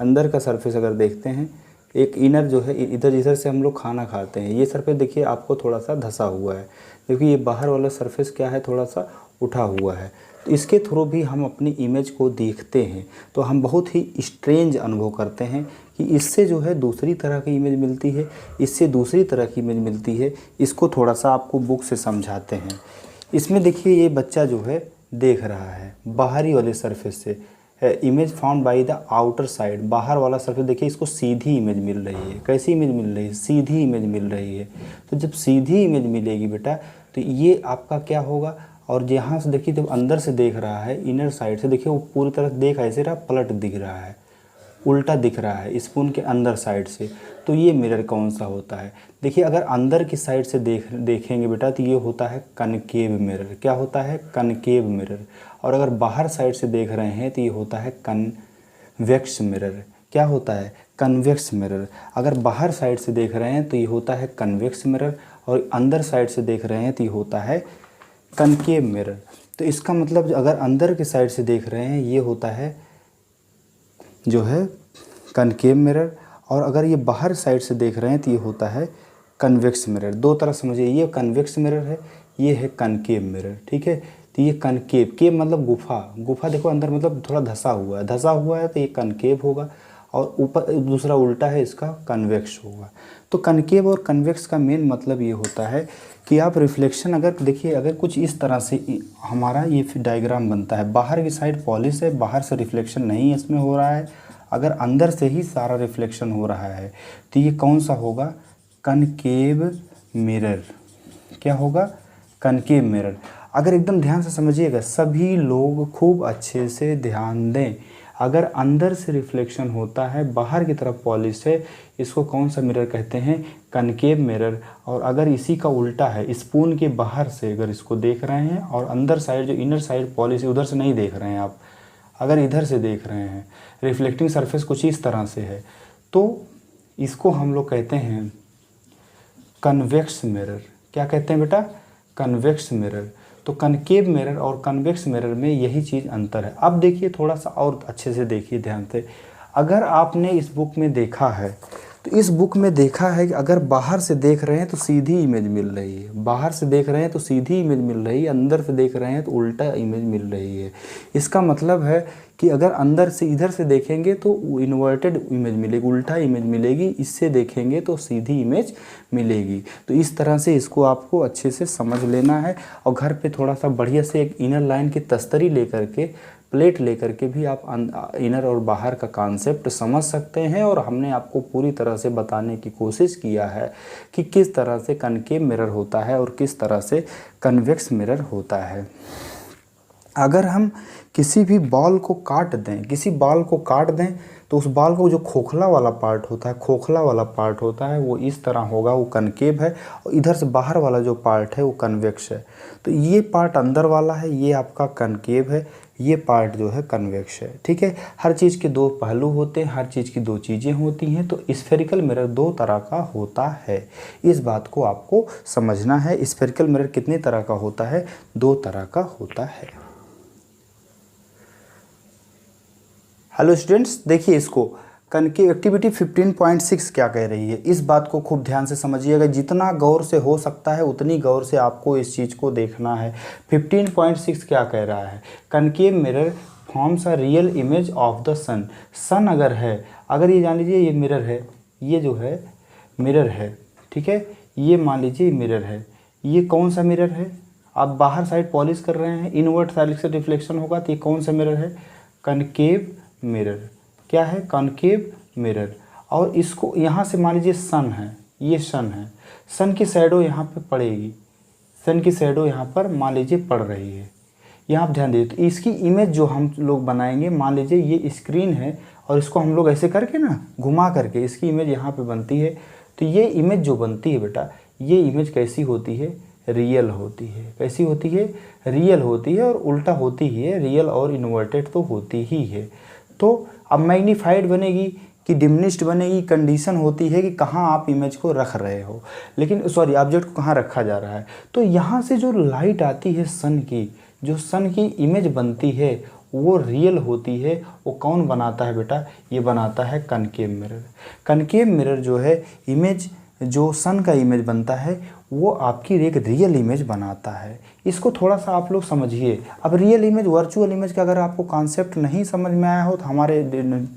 अंदर का सरफेस अगर देखते हैं, एक इनर जो है इधर से हम लोग खाना खाते हैं, ये सरफेस देखिए आपको थोड़ा सा धंसा हुआ है, क्योंकि ये बाहर वाला सरफेस क्या है, थोड़ा सा उठा हुआ है। तो इसके थ्रू भी हम अपनी इमेज को देखते हैं तो हम बहुत ही स्ट्रेंज अनुभव करते हैं कि इससे जो है दूसरी तरह की इमेज मिलती है, इससे दूसरी तरह की इमेज मिलती है। इसको थोड़ा सा आपको बुक से समझाते हैं। इसमें देखिए ये बच्चा जो है देख रहा है बाहरी वाले सरफेस से, image found by the outer side, बाहर वाला सरफेस देखिए, इसको सीधी इमेज मिल रही है। कैसी इमेज मिल रही है, सीधी इमेज मिल रही है। तो जब सीधी इमेज मिलेगी बेटा तो ये आपका क्या होगा, और यहाँ से देखिए जब अंदर से देख रहा है, इनर साइड से देखिए, वो पूरी तरह देख ऐसे रहा, पलट दिख रहा है, उल्टा दिख रहा है स्पून के अंदर साइड से। तो ये मिरर कौन सा होता है, देखिए अगर अंदर की साइड से देखेंगे बेटा तो ये होता है कनकेव मिरर। क्या होता है, कनकेव मिरर। और अगर बाहर साइड से देख रहे हैं तो ये होता है कन्वेक्स मिरर। क्या होता है, कन्वेक्स मिरर। अगर बाहर साइड से देख रहे हैं तो ये होता है कन्वेक्स मिरर, और अंदर साइड से देख रहे हैं तो ये होता है कनकेव मिरर। तो इसका मतलब अगर अंदर के साइड से देख रहे हैं ये होता है जो है कनकेव मिरर, और अगर ये बाहर साइड से देख रहे हैं तो ये होता है कन्वेक्स मिरर। दो तरह समझिए, ये कन्वेक्स मिरर है, ये है कनकेव मिरर। ठीक है, तो ये कनकेव, केव मतलब गुफा, गुफा देखो अंदर मतलब थोड़ा धंसा हुआ है, धंसा हुआ है तो ये कनकेव होगा, और ऊपर दूसरा उल्टा है इसका कन्वेक्स होगा। तो कनकेव और कन्वेक्स का मेन मतलब ये होता है कि आप रिफ्लेक्शन अगर देखिए, अगर कुछ इस तरह से हमारा ये डायग्राम बनता है, बाहर की साइड पॉलिश है, बाहर से रिफ्लेक्शन नहीं इसमें हो रहा है, अगर अंदर से ही सारा रिफ्लेक्शन हो रहा है तो ये कौन सा होगा, कनकेव मिरर। क्या होगा, कनकेव मिरर। अगर एकदम ध्यान से समझिएगा, सभी लोग खूब अच्छे से ध्यान दें, अगर अंदर से रिफ्लेक्शन होता है, बाहर की तरफ पॉलिश है, इसको कौन सा मिरर कहते हैं, कनकेव मिरर। और अगर इसी का उल्टा है, स्पून के बाहर से अगर इसको देख रहे हैं और अंदर साइड जो इनर साइड पॉलिश है उधर से नहीं देख रहे हैं आप, अगर इधर से देख रहे हैं, रिफ्लेक्टिंग सरफेस कुछ इस तरह से है, तो इसको हम लोग कहते हैं कन्वेक्स मिरर। क्या कहते हैं बेटा, कन्वेक्स मिरर। तो कनकेव मिरर और कन्वेक्स मिरर में यही चीज़ अंतर है। अब देखिए थोड़ा सा और अच्छे से देखिए ध्यान से, अगर आपने इस बुक में देखा है तो इस बुक में देखा है कि अगर बाहर से देख रहे हैं तो सीधी इमेज मिल रही है, बाहर से देख रहे हैं तो सीधी इमेज मिल रही है, अंदर से देख रहे हैं तो उल्टा इमेज मिल रही है। इसका मतलब है कि अगर अंदर से इधर से देखेंगे तो इन्वर्टेड इमेज मिलेगी, उल्टा इमेज मिलेगी, इससे देखेंगे तो सीधी इमेज मिलेगी। तो इस तरह से इसको आपको अच्छे से समझ लेना है, और घर पे थोड़ा सा बढ़िया से एक इनर लाइन की तस्तरी लेकर के, प्लेट लेकर के भी आप इनर और बाहर का कॉन्सेप्ट समझ सकते हैं। और हमने आपको पूरी तरह से बताने की कोशिश किया है कि किस तरह से कनकेव मिरर होता है और किस तरह से कन्वेक्स मिरर होता है। अगर हम किसी भी बॉल को काट दें, किसी बॉल को काट दें तो उस बॉल को जो खोखला वाला पार्ट होता है, खोखला वाला पार्ट होता है वो इस तरह होगा, वो कनकेव है, और इधर से बाहर वाला जो पार्ट है वो कन्वेक्स है। तो ये पार्ट अंदर वाला है, ये आपका कनकेव है, ये पार्ट जो है कन्वेक्स है। ठीक है, हर चीज़ के दो पहलू होते हैं, हर चीज़ की दो चीज़ें होती हैं। तो स्फेरिकल मिरर दो तरह का होता है, इस बात को आपको समझना है। स्फेरिकल मिरर कितने तरह का होता है, दो तरह का होता है। हेलो स्टूडेंट्स, देखिए इसको कनकेव एक्टिविटी 15.6 क्या कह रही है, इस बात को खूब ध्यान से समझिएगा, जितना गौर से हो सकता है उतनी गौर से आपको इस चीज़ को देखना है। 15.6 क्या कह रहा है, concave mirror forms a real image of the sun. Sun अगर है, अगर ये जान लीजिए ये मिरर है, ये जो है मिरर है, ठीक है, ये मान लीजिए मिरर है, ये कौन सा मिरर है, आप बाहर साइड पॉलिश कर रहे हैं, इनवर्ट साइड से रिफ्लेक्शन होगा, तो ये कौन सा मिरर है, कनकेव मिरर। क्या है, कॉनकेव मिरर। और इसको यहाँ से मान लीजिए सन है, ये सन है, सन की शैडो यहाँ पे पड़ेगी, सन की शैडो यहाँ पर मान लीजिए पड़ रही है, यहाँ आप ध्यान दीजिए। तो इसकी इमेज जो हम लोग बनाएंगे, मान लीजिए ये स्क्रीन है और इसको हम लोग ऐसे करके ना घुमा करके इसकी इमेज यहाँ पे बनती है। तो ये इमेज जो बनती है बेटा, ये इमेज कैसी होती है, रियल होती है। कैसी होती है, रियल होती है, और उल्टा होती ही है, रियल और इन्वर्टेड तो होती ही है। तो अब मैग्नीफाइड बनेगी कि डिमिनिश्ड बनेगी, कंडीशन होती है कि कहाँ आप इमेज को रख रहे हो, लेकिन सॉरी ऑब्जेक्ट को कहाँ रखा जा रहा है। तो यहाँ से जो लाइट आती है सन की, जो सन की इमेज बनती है वो रियल होती है। वो कौन बनाता है बेटा, ये बनाता है कनकेव मिरर। कनकेव मिरर जो है इमेज, जो सन का इमेज बनता है वो आपकी एक रियल इमेज बनाता है। इसको थोड़ा सा आप लोग समझिए। अब रियल इमेज वर्चुअल इमेज का अगर आपको कॉन्सेप्ट नहीं समझ में आया हो तो हमारे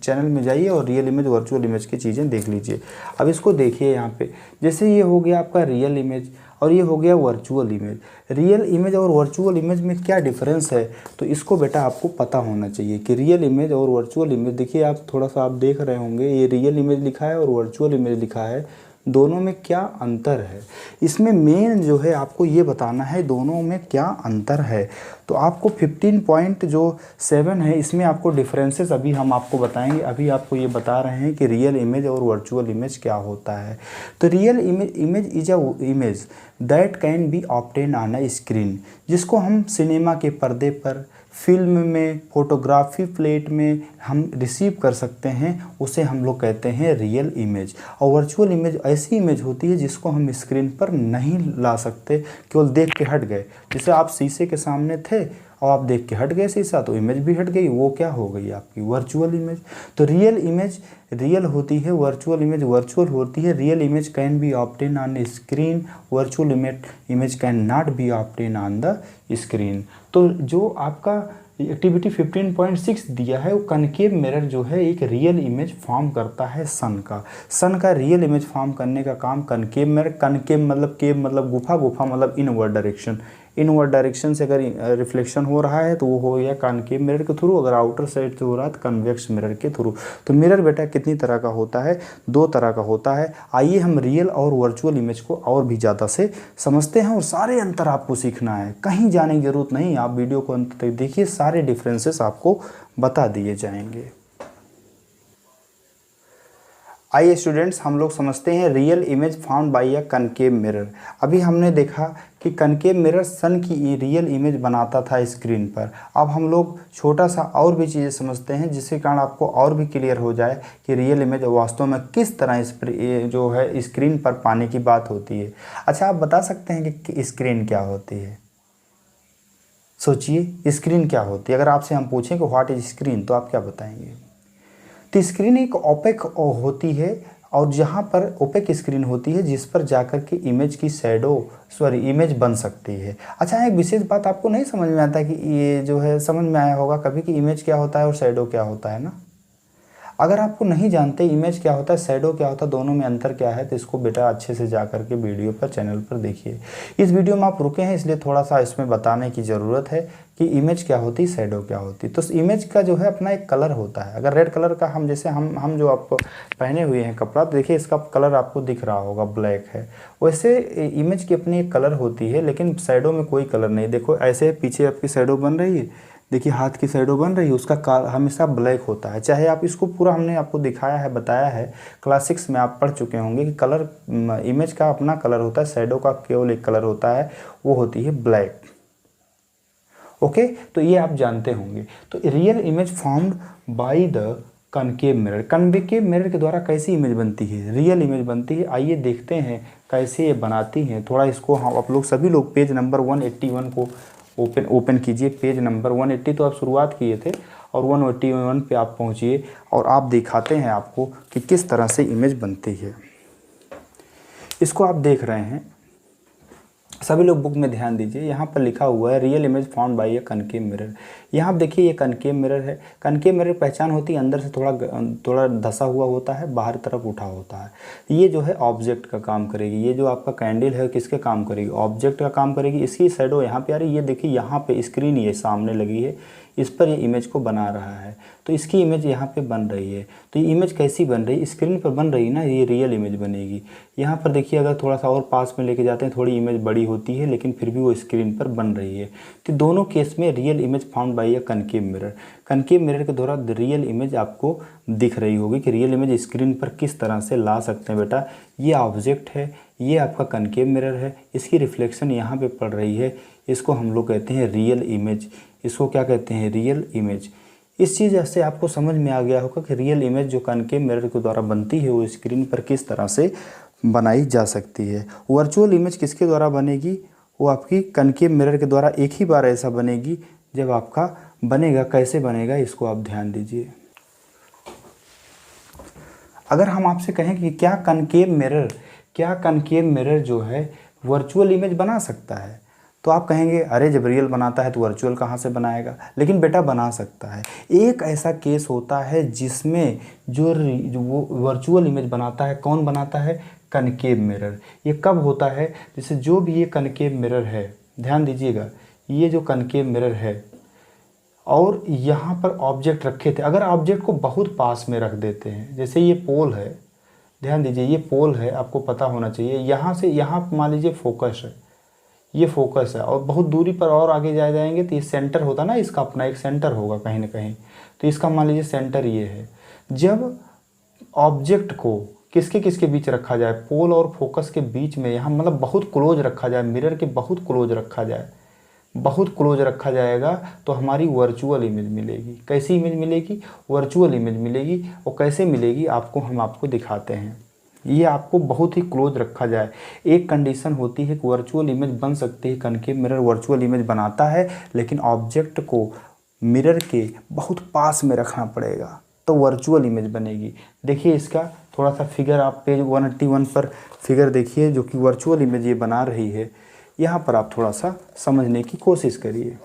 चैनल में जाइए और रियल इमेज वर्चुअल इमेज की चीज़ें देख लीजिए। अब इसको देखिए यहाँ पे, जैसे ये हो गया आपका रियल इमेज और ये हो गया वर्चुअल इमेज। रियल इमेज और वर्चुअल इमेज में क्या डिफरेंस है, तो इसको बेटा आपको पता होना चाहिए कि रियल इमेज और वर्चुअल इमेज, देखिए आप थोड़ा सा आप देख रहे होंगे ये रियल इमेज लिखा है और वर्चुअल इमेज लिखा है, दोनों में क्या अंतर है। इसमें मेन जो है आपको ये बताना है दोनों में क्या अंतर है। तो आपको 15.7 है, इसमें आपको डिफरेंसेस अभी हम आपको बताएंगे। अभी आपको ये बता रहे हैं कि रियल इमेज और वर्चुअल इमेज क्या होता है। तो real image is a image that can be obtain on a screen, जिसको हम सिनेमा के पर्दे पर, फिल्म में, फोटोग्राफी प्लेट में हम रिसीव कर सकते हैं, उसे हम लोग कहते हैं रियल इमेज। और वर्चुअल इमेज ऐसी इमेज होती है जिसको हम स्क्रीन पर नहीं ला सकते, केवल देख के हट गए। जैसे आप शीशे के सामने थे और आप देख के हट गए शीशा, तो इमेज भी हट गई, वो क्या हो गई आपकी वर्चुअल इमेज। तो रियल इमेज रियल होती है, वर्चुअल इमेज वर्चुअल होती है। Real image can be obtain on screen, virtual image can not be obtain on the screen. तो जो आपका एक्टिविटी 15.6 दिया है, वो कनकेव मिरर जो है एक रियल इमेज फॉर्म करता है सन का रियल इमेज फॉर्म करने का काम कनकेव मिरर। कनकेव मतलब केव मतलब गुफा, गुफा मतलब इनवर्ड डायरेक्शन से अगर रिफ्लेक्शन हो रहा है तो वो हो गया कनकेव मिरर के थ्रू, अगर आउटर साइड से हो रहा है तो कन्वेक्स मिरर के थ्रू। तो मिरर बेटा कितनी तरह का होता है? 2 तरह का होता है। आइए हम रियल और वर्चुअल इमेज को और भी ज़्यादा से समझते हैं, और सारे अंतर आपको सीखना है, कहीं जाने की जरूरत नहीं। आप वीडियो को अंत तक देखिए, सारे डिफरेंसेस आपको बता दिए जाएंगे। आइए स्टूडेंट्स, हम लोग समझते हैं रियल इमेज फाउंड बाय अ कनकेव मिरर। अभी हमने देखा कि कनकेव मिरर सन की रियल इमेज बनाता था स्क्रीन पर। अब हम लोग छोटा सा और भी चीज़ें समझते हैं, जिसके कारण आपको और भी क्लियर हो जाए कि रियल इमेज वास्तव में किस तरह इस पर जो है स्क्रीन पर पाने की बात होती है। अच्छा, आप बता सकते हैं कि स्क्रीन क्या होती है? सोचिए, स्क्रीन क्या होती है? अगर आपसे हम पूछें कि व्हाट इज स्क्रीन, तो आप क्या बताएंगे? तो स्क्रीन एक ओपेक होती है, और जहाँ पर ओपेक स्क्रीन होती है जिस पर जाकर के इमेज की इमेज बन सकती है। अच्छा, एक विशेष बात आपको नहीं समझ में आता कि ये जो है, समझ में आया होगा कभी कि इमेज क्या होता है और शैडो क्या होता है ना। अगर आपको नहीं जानते इमेज क्या होता है, शैडो क्या होता है, दोनों में अंतर क्या है, तो इसको बेटा अच्छे से जा करके वीडियो पर, चैनल पर देखिए। इस वीडियो में आप रुके हैं इसलिए थोड़ा सा इसमें बताने की ज़रूरत है कि इमेज क्या होती, शैडो क्या होती। तो इमेज का जो है अपना एक कलर होता है। अगर रेड कलर का हम जैसे हम जो आप पहने हुए हैं कपड़ा, तो देखिए इसका कलर आपको दिख रहा होगा, ब्लैक है। वैसे इमेज की अपनी एक कलर होती है, लेकिन शैडो में कोई कलर नहीं। देखो ऐसे पीछे आपकी शैडो बन रही है, देखिए हाथ की शैडो बन रही है, उसका हमेशा ब्लैक होता है। चाहे आप इसको पूरा हमने आपको दिखाया है, बताया है, क्लास 6 में आप पढ़ चुके होंगे कि कलर इमेज का अपना कलर होता है, शैडो का केवल एक कलर होता है, वो होती है ब्लैक। ओके, तो ये आप जानते होंगे। तो real image formed by the concave mirror. Concave mirror के द्वारा कैसी इमेज बनती है, रियल इमेज बनती है। आइए देखते हैं कैसे ये बनाती हैं। थोड़ा इसको हम आप लोग सभी लोग पेज नंबर 181 को ओपन कीजिए। पेज नंबर 180 तो आप शुरुआत किए थे, और 181 पे आप पहुंचिए, और आप दिखाते हैं आपको कि किस तरह से इमेज बनती है। इसको आप देख रहे हैं, सभी लोग बुक में ध्यान दीजिए। यहाँ पर लिखा हुआ है रियल इमेज फाउंड बाय अ कनकेव मिरर। यहाँ आप देखिए, ये कनकेव मिरर है। कनकेव मिरर पहचान होती है, अंदर से थोड़ा धसा हुआ होता है, बाहर तरफ उठा होता है। ये जो है ऑब्जेक्ट का काम करेगी। ये जो आपका कैंडल है किसके काम करेगी? ऑब्जेक्ट का काम करेगी। इसकी शैडो यहाँ पे आ रही है, ये देखिए यहाँ पे स्क्रीन ये सामने लगी है, इस पर ये इमेज को बना रहा है, तो इसकी इमेज यहाँ पे बन रही है। तो ये इमेज कैसी बन रही है? स्क्रीन पर बन रही है ना, ये रियल इमेज बनेगी। यहाँ पर देखिए, अगर थोड़ा सा और पास में लेके जाते हैं, थोड़ी इमेज बड़ी होती है, लेकिन फिर भी वो स्क्रीन पर बन रही है। तो दोनों केस में रियल इमेज फाउंड बाय अ कनकेव मिरर। कनकेव मिरर के द्वारा रियल इमेज आपको दिख रही होगी कि रियल इमेज स्क्रीन पर किस तरह से ला सकते हैं। बेटा, ये ऑब्जेक्ट है, ये आपका कनकेव मिरर है, इसकी रिफ्लेक्शन यहाँ पे पड़ रही है, इसको हम लोग कहते हैं रियल इमेज। इसको क्या कहते हैं? Real image. इस चीज़ से आपको समझ में आ गया होगा कि रियल इमेज जो कनकेव मिरर के द्वारा बनती है, वो स्क्रीन पर किस तरह से बनाई जा सकती है। वर्चुअल इमेज किसके द्वारा बनेगी? वो आपकी कनकेव मिरर के द्वारा एक ही बार ऐसा बनेगी जब आपका बनेगा। कैसे बनेगा, इसको आप ध्यान दीजिए। अगर हम आपसे कहें कि क्या कनकेव मिरर जो है वर्चुअल इमेज बना सकता है, तो आप कहेंगे अरे जब रियल बनाता है तो वर्चुअल कहाँ से बनाएगा? लेकिन बेटा बना सकता है। एक ऐसा केस होता है जिसमें जो वो वर्चुअल इमेज बनाता है, कौन बनाता है? Concave mirror. ये कब होता है? जैसे जो भी ये कनकेव मिरर है, ध्यान दीजिएगा, ये जो कनकेव मिरर है और यहाँ पर ऑब्जेक्ट रखे थे, अगर ऑब्जेक्ट को बहुत पास में रख देते हैं, जैसे ये पोल है, ध्यान दीजिए ये पोल है, आपको पता होना चाहिए, यहाँ से यहाँ मान लीजिए फोकस है, ये फोकस है, और बहुत दूरी पर और आगे जाएंगे तो ये सेंटर होता ना, इसका अपना एक सेंटर होगा कहीं ना कहीं, तो इसका मान लीजिए सेंटर ये है। जब ऑब्जेक्ट को किसके किसके बीच रखा जाए? पोल और फोकस के बीच में, यहाँ मतलब बहुत क्लोज रखा जाए, मिरर के बहुत क्लोज रखा जाए, बहुत क्लोज रखा जाएगा तो हमारी वर्चुअल इमेज मिलेगी। कैसी इमेज मिलेगी? वर्चुअल इमेज मिलेगी। और कैसे मिलेगी हम आपको दिखाते हैं। ये आपको बहुत ही क्लोज रखा जाए। एक कंडीशन होती है कि वर्चुअल इमेज बन सकती है, कनकेव मिरर वर्चुअल इमेज बनाता है, लेकिन ऑब्जेक्ट को मिरर के बहुत पास में रखना पड़ेगा तो वर्चुअल इमेज बनेगी। देखिए इसका थोड़ा सा फिगर आप पेज 181 पर फिगर देखिए जो कि वर्चुअल इमेज ये बना रही है। यहाँ पर आप थोड़ा सा समझने की कोशिश करिए।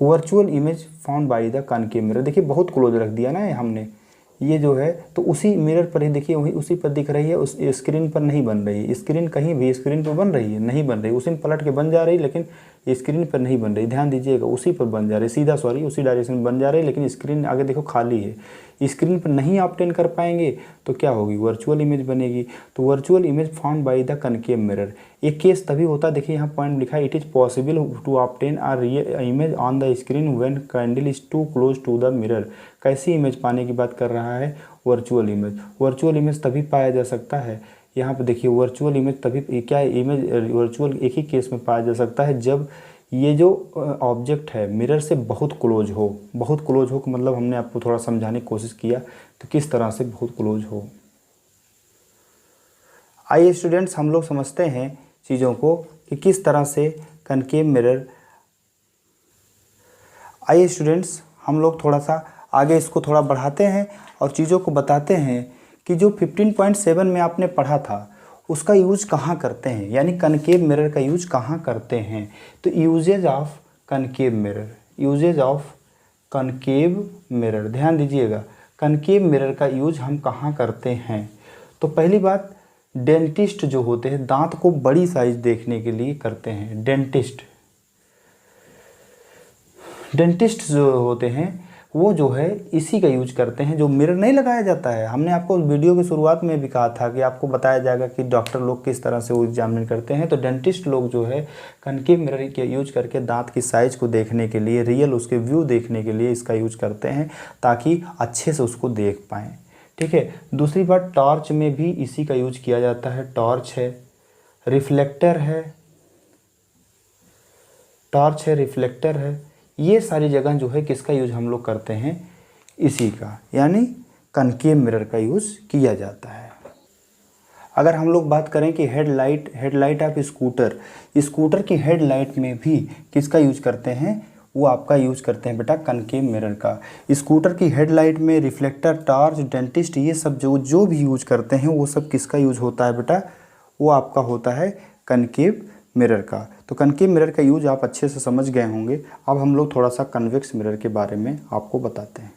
Virtual image found by the concave mirror, देखिए बहुत क्लोज रख दिया ना हमने, ये जो है तो उसी मिरर पर ही देखिए वही उसी पर दिख रही है, उस स्क्रीन पर नहीं बन रही है। स्क्रीन कहीं भी स्क्रीन पर बन रही है? नहीं बन रही, उसी में पलट के बन जा रही, लेकिन स्क्रीन पर नहीं बन रही। ध्यान दीजिएगा, उसी पर बन जा रही, सीधा सॉरी उसी डायरेक्शन में बन जा रही है, लेकिन स्क्रीन आगे देखो खाली है। स्क्रीन पर नहीं ऑब्टेन कर पाएंगे तो क्या होगी? वर्चुअल इमेज बनेगी। तो virtual image found by the concave mirror, एक केस तभी होता है, देखिए यहाँ पॉइंट लिखा है, it is possible to obtain a real image on the screen when candle is too close to the mirror. कैसी इमेज पाने की बात कर रहा है? Virtual image. वर्चुअल इमेज तभी पाया जा सकता है, यहाँ पे देखिए वर्चुअल इमेज तभी, क्या इमेज वर्चुअल एक ही केस में पाया जा सकता है जब ये जो ऑब्जेक्ट है मिरर से बहुत क्लोज हो। बहुत क्लोज हो का मतलब हमने आपको थोड़ा समझाने की कोशिश किया, तो किस तरह से बहुत क्लोज हो। आइए स्टूडेंट्स हम लोग समझते हैं चीज़ों को कि किस तरह से कनकेव मिरर। आइए स्टूडेंट्स हम लोग थोड़ा सा आगे इसको थोड़ा बढ़ाते हैं और चीज़ों को बताते हैं कि जो 15.7 में आपने पढ़ा था उसका यूज कहाँ करते हैं, यानी कनकेव मिरर का यूज कहाँ करते हैं। तो uses of concave mirror, uses of concave mirror, ध्यान दीजिएगा, कनकेव मिरर का यूज हम कहाँ करते हैं। तो पहली बात, डेंटिस्ट जो होते हैं दांत को बड़ी साइज देखने के लिए करते हैं। डेंटिस्ट जो होते हैं वो जो है इसी का यूज करते हैं, जो मिरर नहीं लगाया जाता है। हमने आपको वीडियो की शुरुआत में भी कहा था कि आपको बताया जाएगा कि डॉक्टर लोग किस तरह से वो एग्जामिन करते हैं। तो डेंटिस्ट लोग जो है कनकेव मिरर के यूज करके दांत की साइज को देखने के लिए, रियल उसके व्यू देखने के लिए इसका यूज करते हैं ताकि अच्छे से उसको देख पाएँ। ठीक है। दूसरी बात, टॉर्च में भी इसी का यूज किया जाता है। टॉर्च है, रिफ्लेक्टर है, रिफ्लेक्टर है, ये सारी जगह जो है किसका यूज हम लोग करते हैं? इसी का, यानी कनकेव मिरर का यूज किया जाता है। अगर हम लोग बात करें कि हेडलाइट ऑफ स्कूटर की हेडलाइट में भी किसका यूज करते हैं? वो आपका यूज करते हैं बेटा कनकेव मिरर का। स्कूटर की हेडलाइट में रिफ्लेक्टर, टॉर्च, डेंटिस्ट, ये सब जो भी यूज करते हैं वो सब किसका यूज होता है बेटा? वो आपका होता है कनकेव मिरर का। तो कनकेव मिरर का यूज आप अच्छे से समझ गए होंगे। अब हम लोग थोड़ा सा कन्वेक्स मिरर के बारे में आपको बताते हैं।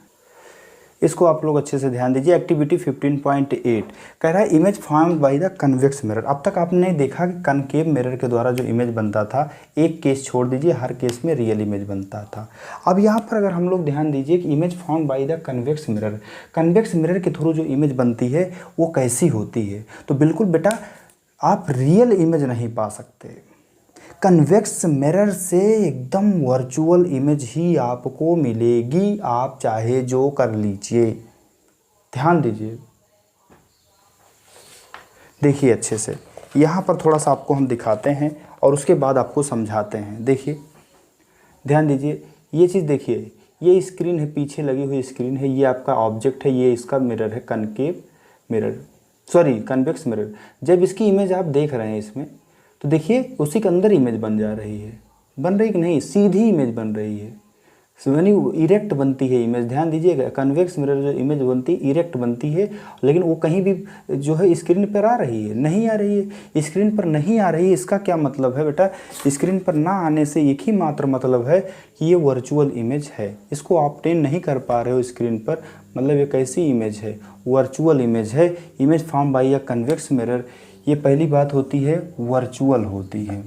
इसको आप लोग अच्छे से ध्यान दीजिए। एक्टिविटी 15.8 कह रहा है image formed by the convex mirror. अब तक आपने देखा कि कनकेव मिरर के द्वारा जो इमेज बनता था, एक केस छोड़ दीजिए, हर केस में रियल इमेज बनता था। अब यहाँ पर अगर हम लोग ध्यान दीजिए कि image formed by the convex mirror के थ्रू जो इमेज बनती है वो कैसी होती है? तो बिल्कुल बेटा आप रियल इमेज नहीं पा सकते। कन्वेक्स मिरर से एकदम वर्चुअल इमेज ही आपको मिलेगी, आप चाहे जो कर लीजिए। ध्यान दीजिए, देखिए अच्छे से, यहाँ पर थोड़ा सा आपको हम दिखाते हैं और उसके बाद आपको समझाते हैं। देखिए ध्यान दीजिए, ये चीज़ देखिए, ये स्क्रीन है, पीछे लगी हुई स्क्रीन है, ये आपका ऑब्जेक्ट है, ये इसका मिरर है, कन्वेक्स मिरर। जब इसकी इमेज आप देख रहे हैं इसमें, तो देखिए उसी के अंदर इमेज बन जा रही है, बन रही कि नहीं? सीधी इमेज बन रही है, यानी इरेक्ट बनती है इमेज। ध्यान दीजिएगा, कन्वेक्स मिरर जो इमेज बनती है इरेक्ट बनती है, लेकिन वो कहीं भी जो है स्क्रीन पर आ रही है, नहीं आ रही है। स्क्रीन पर नहीं आ रही है, इसका क्या मतलब है बेटा? स्क्रीन पर ना आने से एक ही मात्र मतलब है कि ये वर्चुअल इमेज है, इसको ऑब्टेन नहीं कर पा रहे हो स्क्रीन पर, मतलब ये कैसी इमेज है? वर्चुअल इमेज है। Image form by a convex mirror, ये पहली बात होती है वर्चुअल होती है।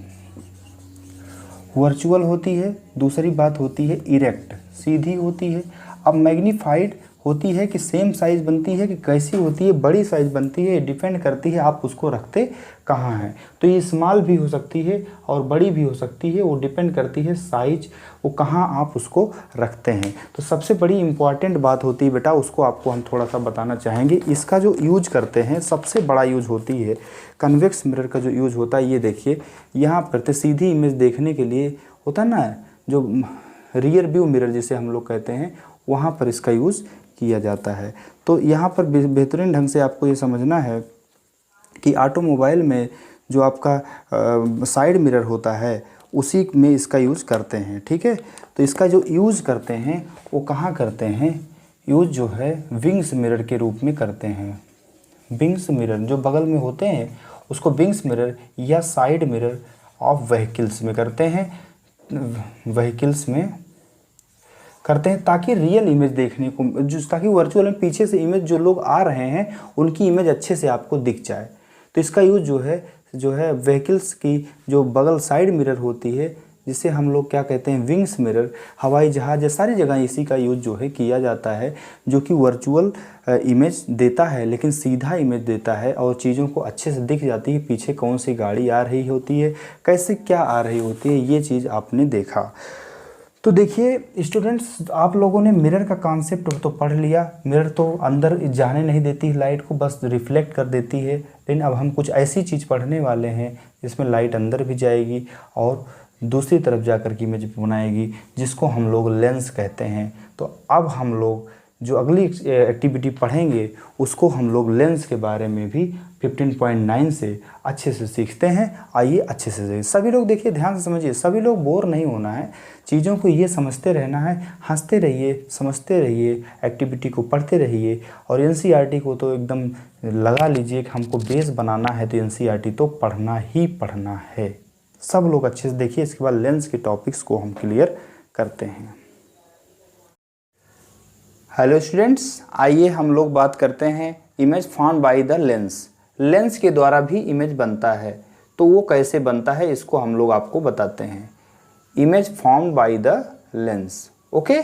दूसरी बात होती है इरेक्ट, सीधी होती है। अब मैग्नीफाइड होती है कि सेम साइज़ बनती है कि कैसी होती है? बड़ी साइज़ बनती है। डिपेंड करती है आप उसको रखते कहाँ हैं। तो ये स्मॉल भी हो सकती है और बड़ी भी हो सकती है, वो डिपेंड करती है साइज, वो कहाँ आप उसको रखते हैं। तो सबसे बड़ी इम्पॉर्टेंट बात होती है बेटा, उसको आपको हम थोड़ा सा बताना चाहेंगे। इसका जो यूज करते हैं, सबसे बड़ा यूज होती है कन्वेक्स मिरर का जो यूज होता है, ये देखिए यहाँ करते सीधी इमेज देखने के लिए होता है ना, जो रियर व्यू मिरर जिसे हम लोग कहते हैं, वहाँ पर इसका यूज़ किया जाता है। तो यहाँ पर बेहतरीन ढंग से आपको ये समझना है कि ऑटोमोबाइल में जो आपका साइड मिरर होता है उसी में इसका यूज़ करते हैं, ठीक है। तो इसका जो यूज़ करते हैं वो कहाँ करते हैं, यूज़ जो है विंग्स मिरर के रूप में करते हैं। विंग्स मिरर जो बगल में होते हैं उसको विंग्स मिरर या साइड मिरर ऑफ व्हीकल्स में करते हैं, व्हीकल्स में करते हैं, ताकि रियल इमेज देखने को, जो ताकि वर्चुअल में पीछे से इमेज जो लोग आ रहे हैं उनकी इमेज अच्छे से आपको दिख जाए। तो इसका यूज़ जो है व्हीकल्स की जो बगल साइड मिरर होती है, जिसे हम लोग क्या कहते हैं विंग्स मिरर, हवाई जहाज या सारी जगह इसी का यूज़ जो है किया जाता है, जो कि वर्चुअल इमेज देता है लेकिन सीधा इमेज देता है और चीज़ों को अच्छे से दिख जाती है, पीछे कौन सी गाड़ी आ रही होती है, कैसे क्या आ रही होती है, ये चीज़ आपने देखा। तो देखिए स्टूडेंट्स, आप लोगों ने मिरर का कॉन्सेप्ट तो पढ़ लिया। मिरर तो अंदर जाने नहीं देती लाइट को, बस रिफ्लेक्ट कर देती है। लेकिन अब हम कुछ ऐसी चीज़ पढ़ने वाले हैं जिसमें लाइट अंदर भी जाएगी और दूसरी तरफ जाकर के इमेज बनाएगी, जिसको हम लोग लेंस कहते हैं। तो अब हम लोग जो अगली एक्टिविटी पढ़ेंगे उसको हम लोग लेंस के बारे में भी 15.9 से अच्छे से सीखते हैं। आइए अच्छे से देखिए, सभी लोग देखिए ध्यान से समझिए, सभी लोग बोर नहीं होना है, चीज़ों को ये समझते रहना है, हंसते रहिए, समझते रहिए, एक्टिविटी को पढ़ते रहिए। और एनसीईआरटी को तो एकदम लगा लीजिए कि हमको बेस बनाना है, तो एनसीईआरटी तो पढ़ना ही पढ़ना है। सब लोग अच्छे से देखिए, इसके बाद लेंस के टॉपिक्स को हम क्लियर करते हैं। हेलो स्टूडेंट्स, आइए हम लोग बात करते हैं image formed by the lens. Lens के द्वारा भी इमेज बनता है, तो वो कैसे बनता है इसको हम लोग आपको बताते हैं। Image formed by the lens, okay.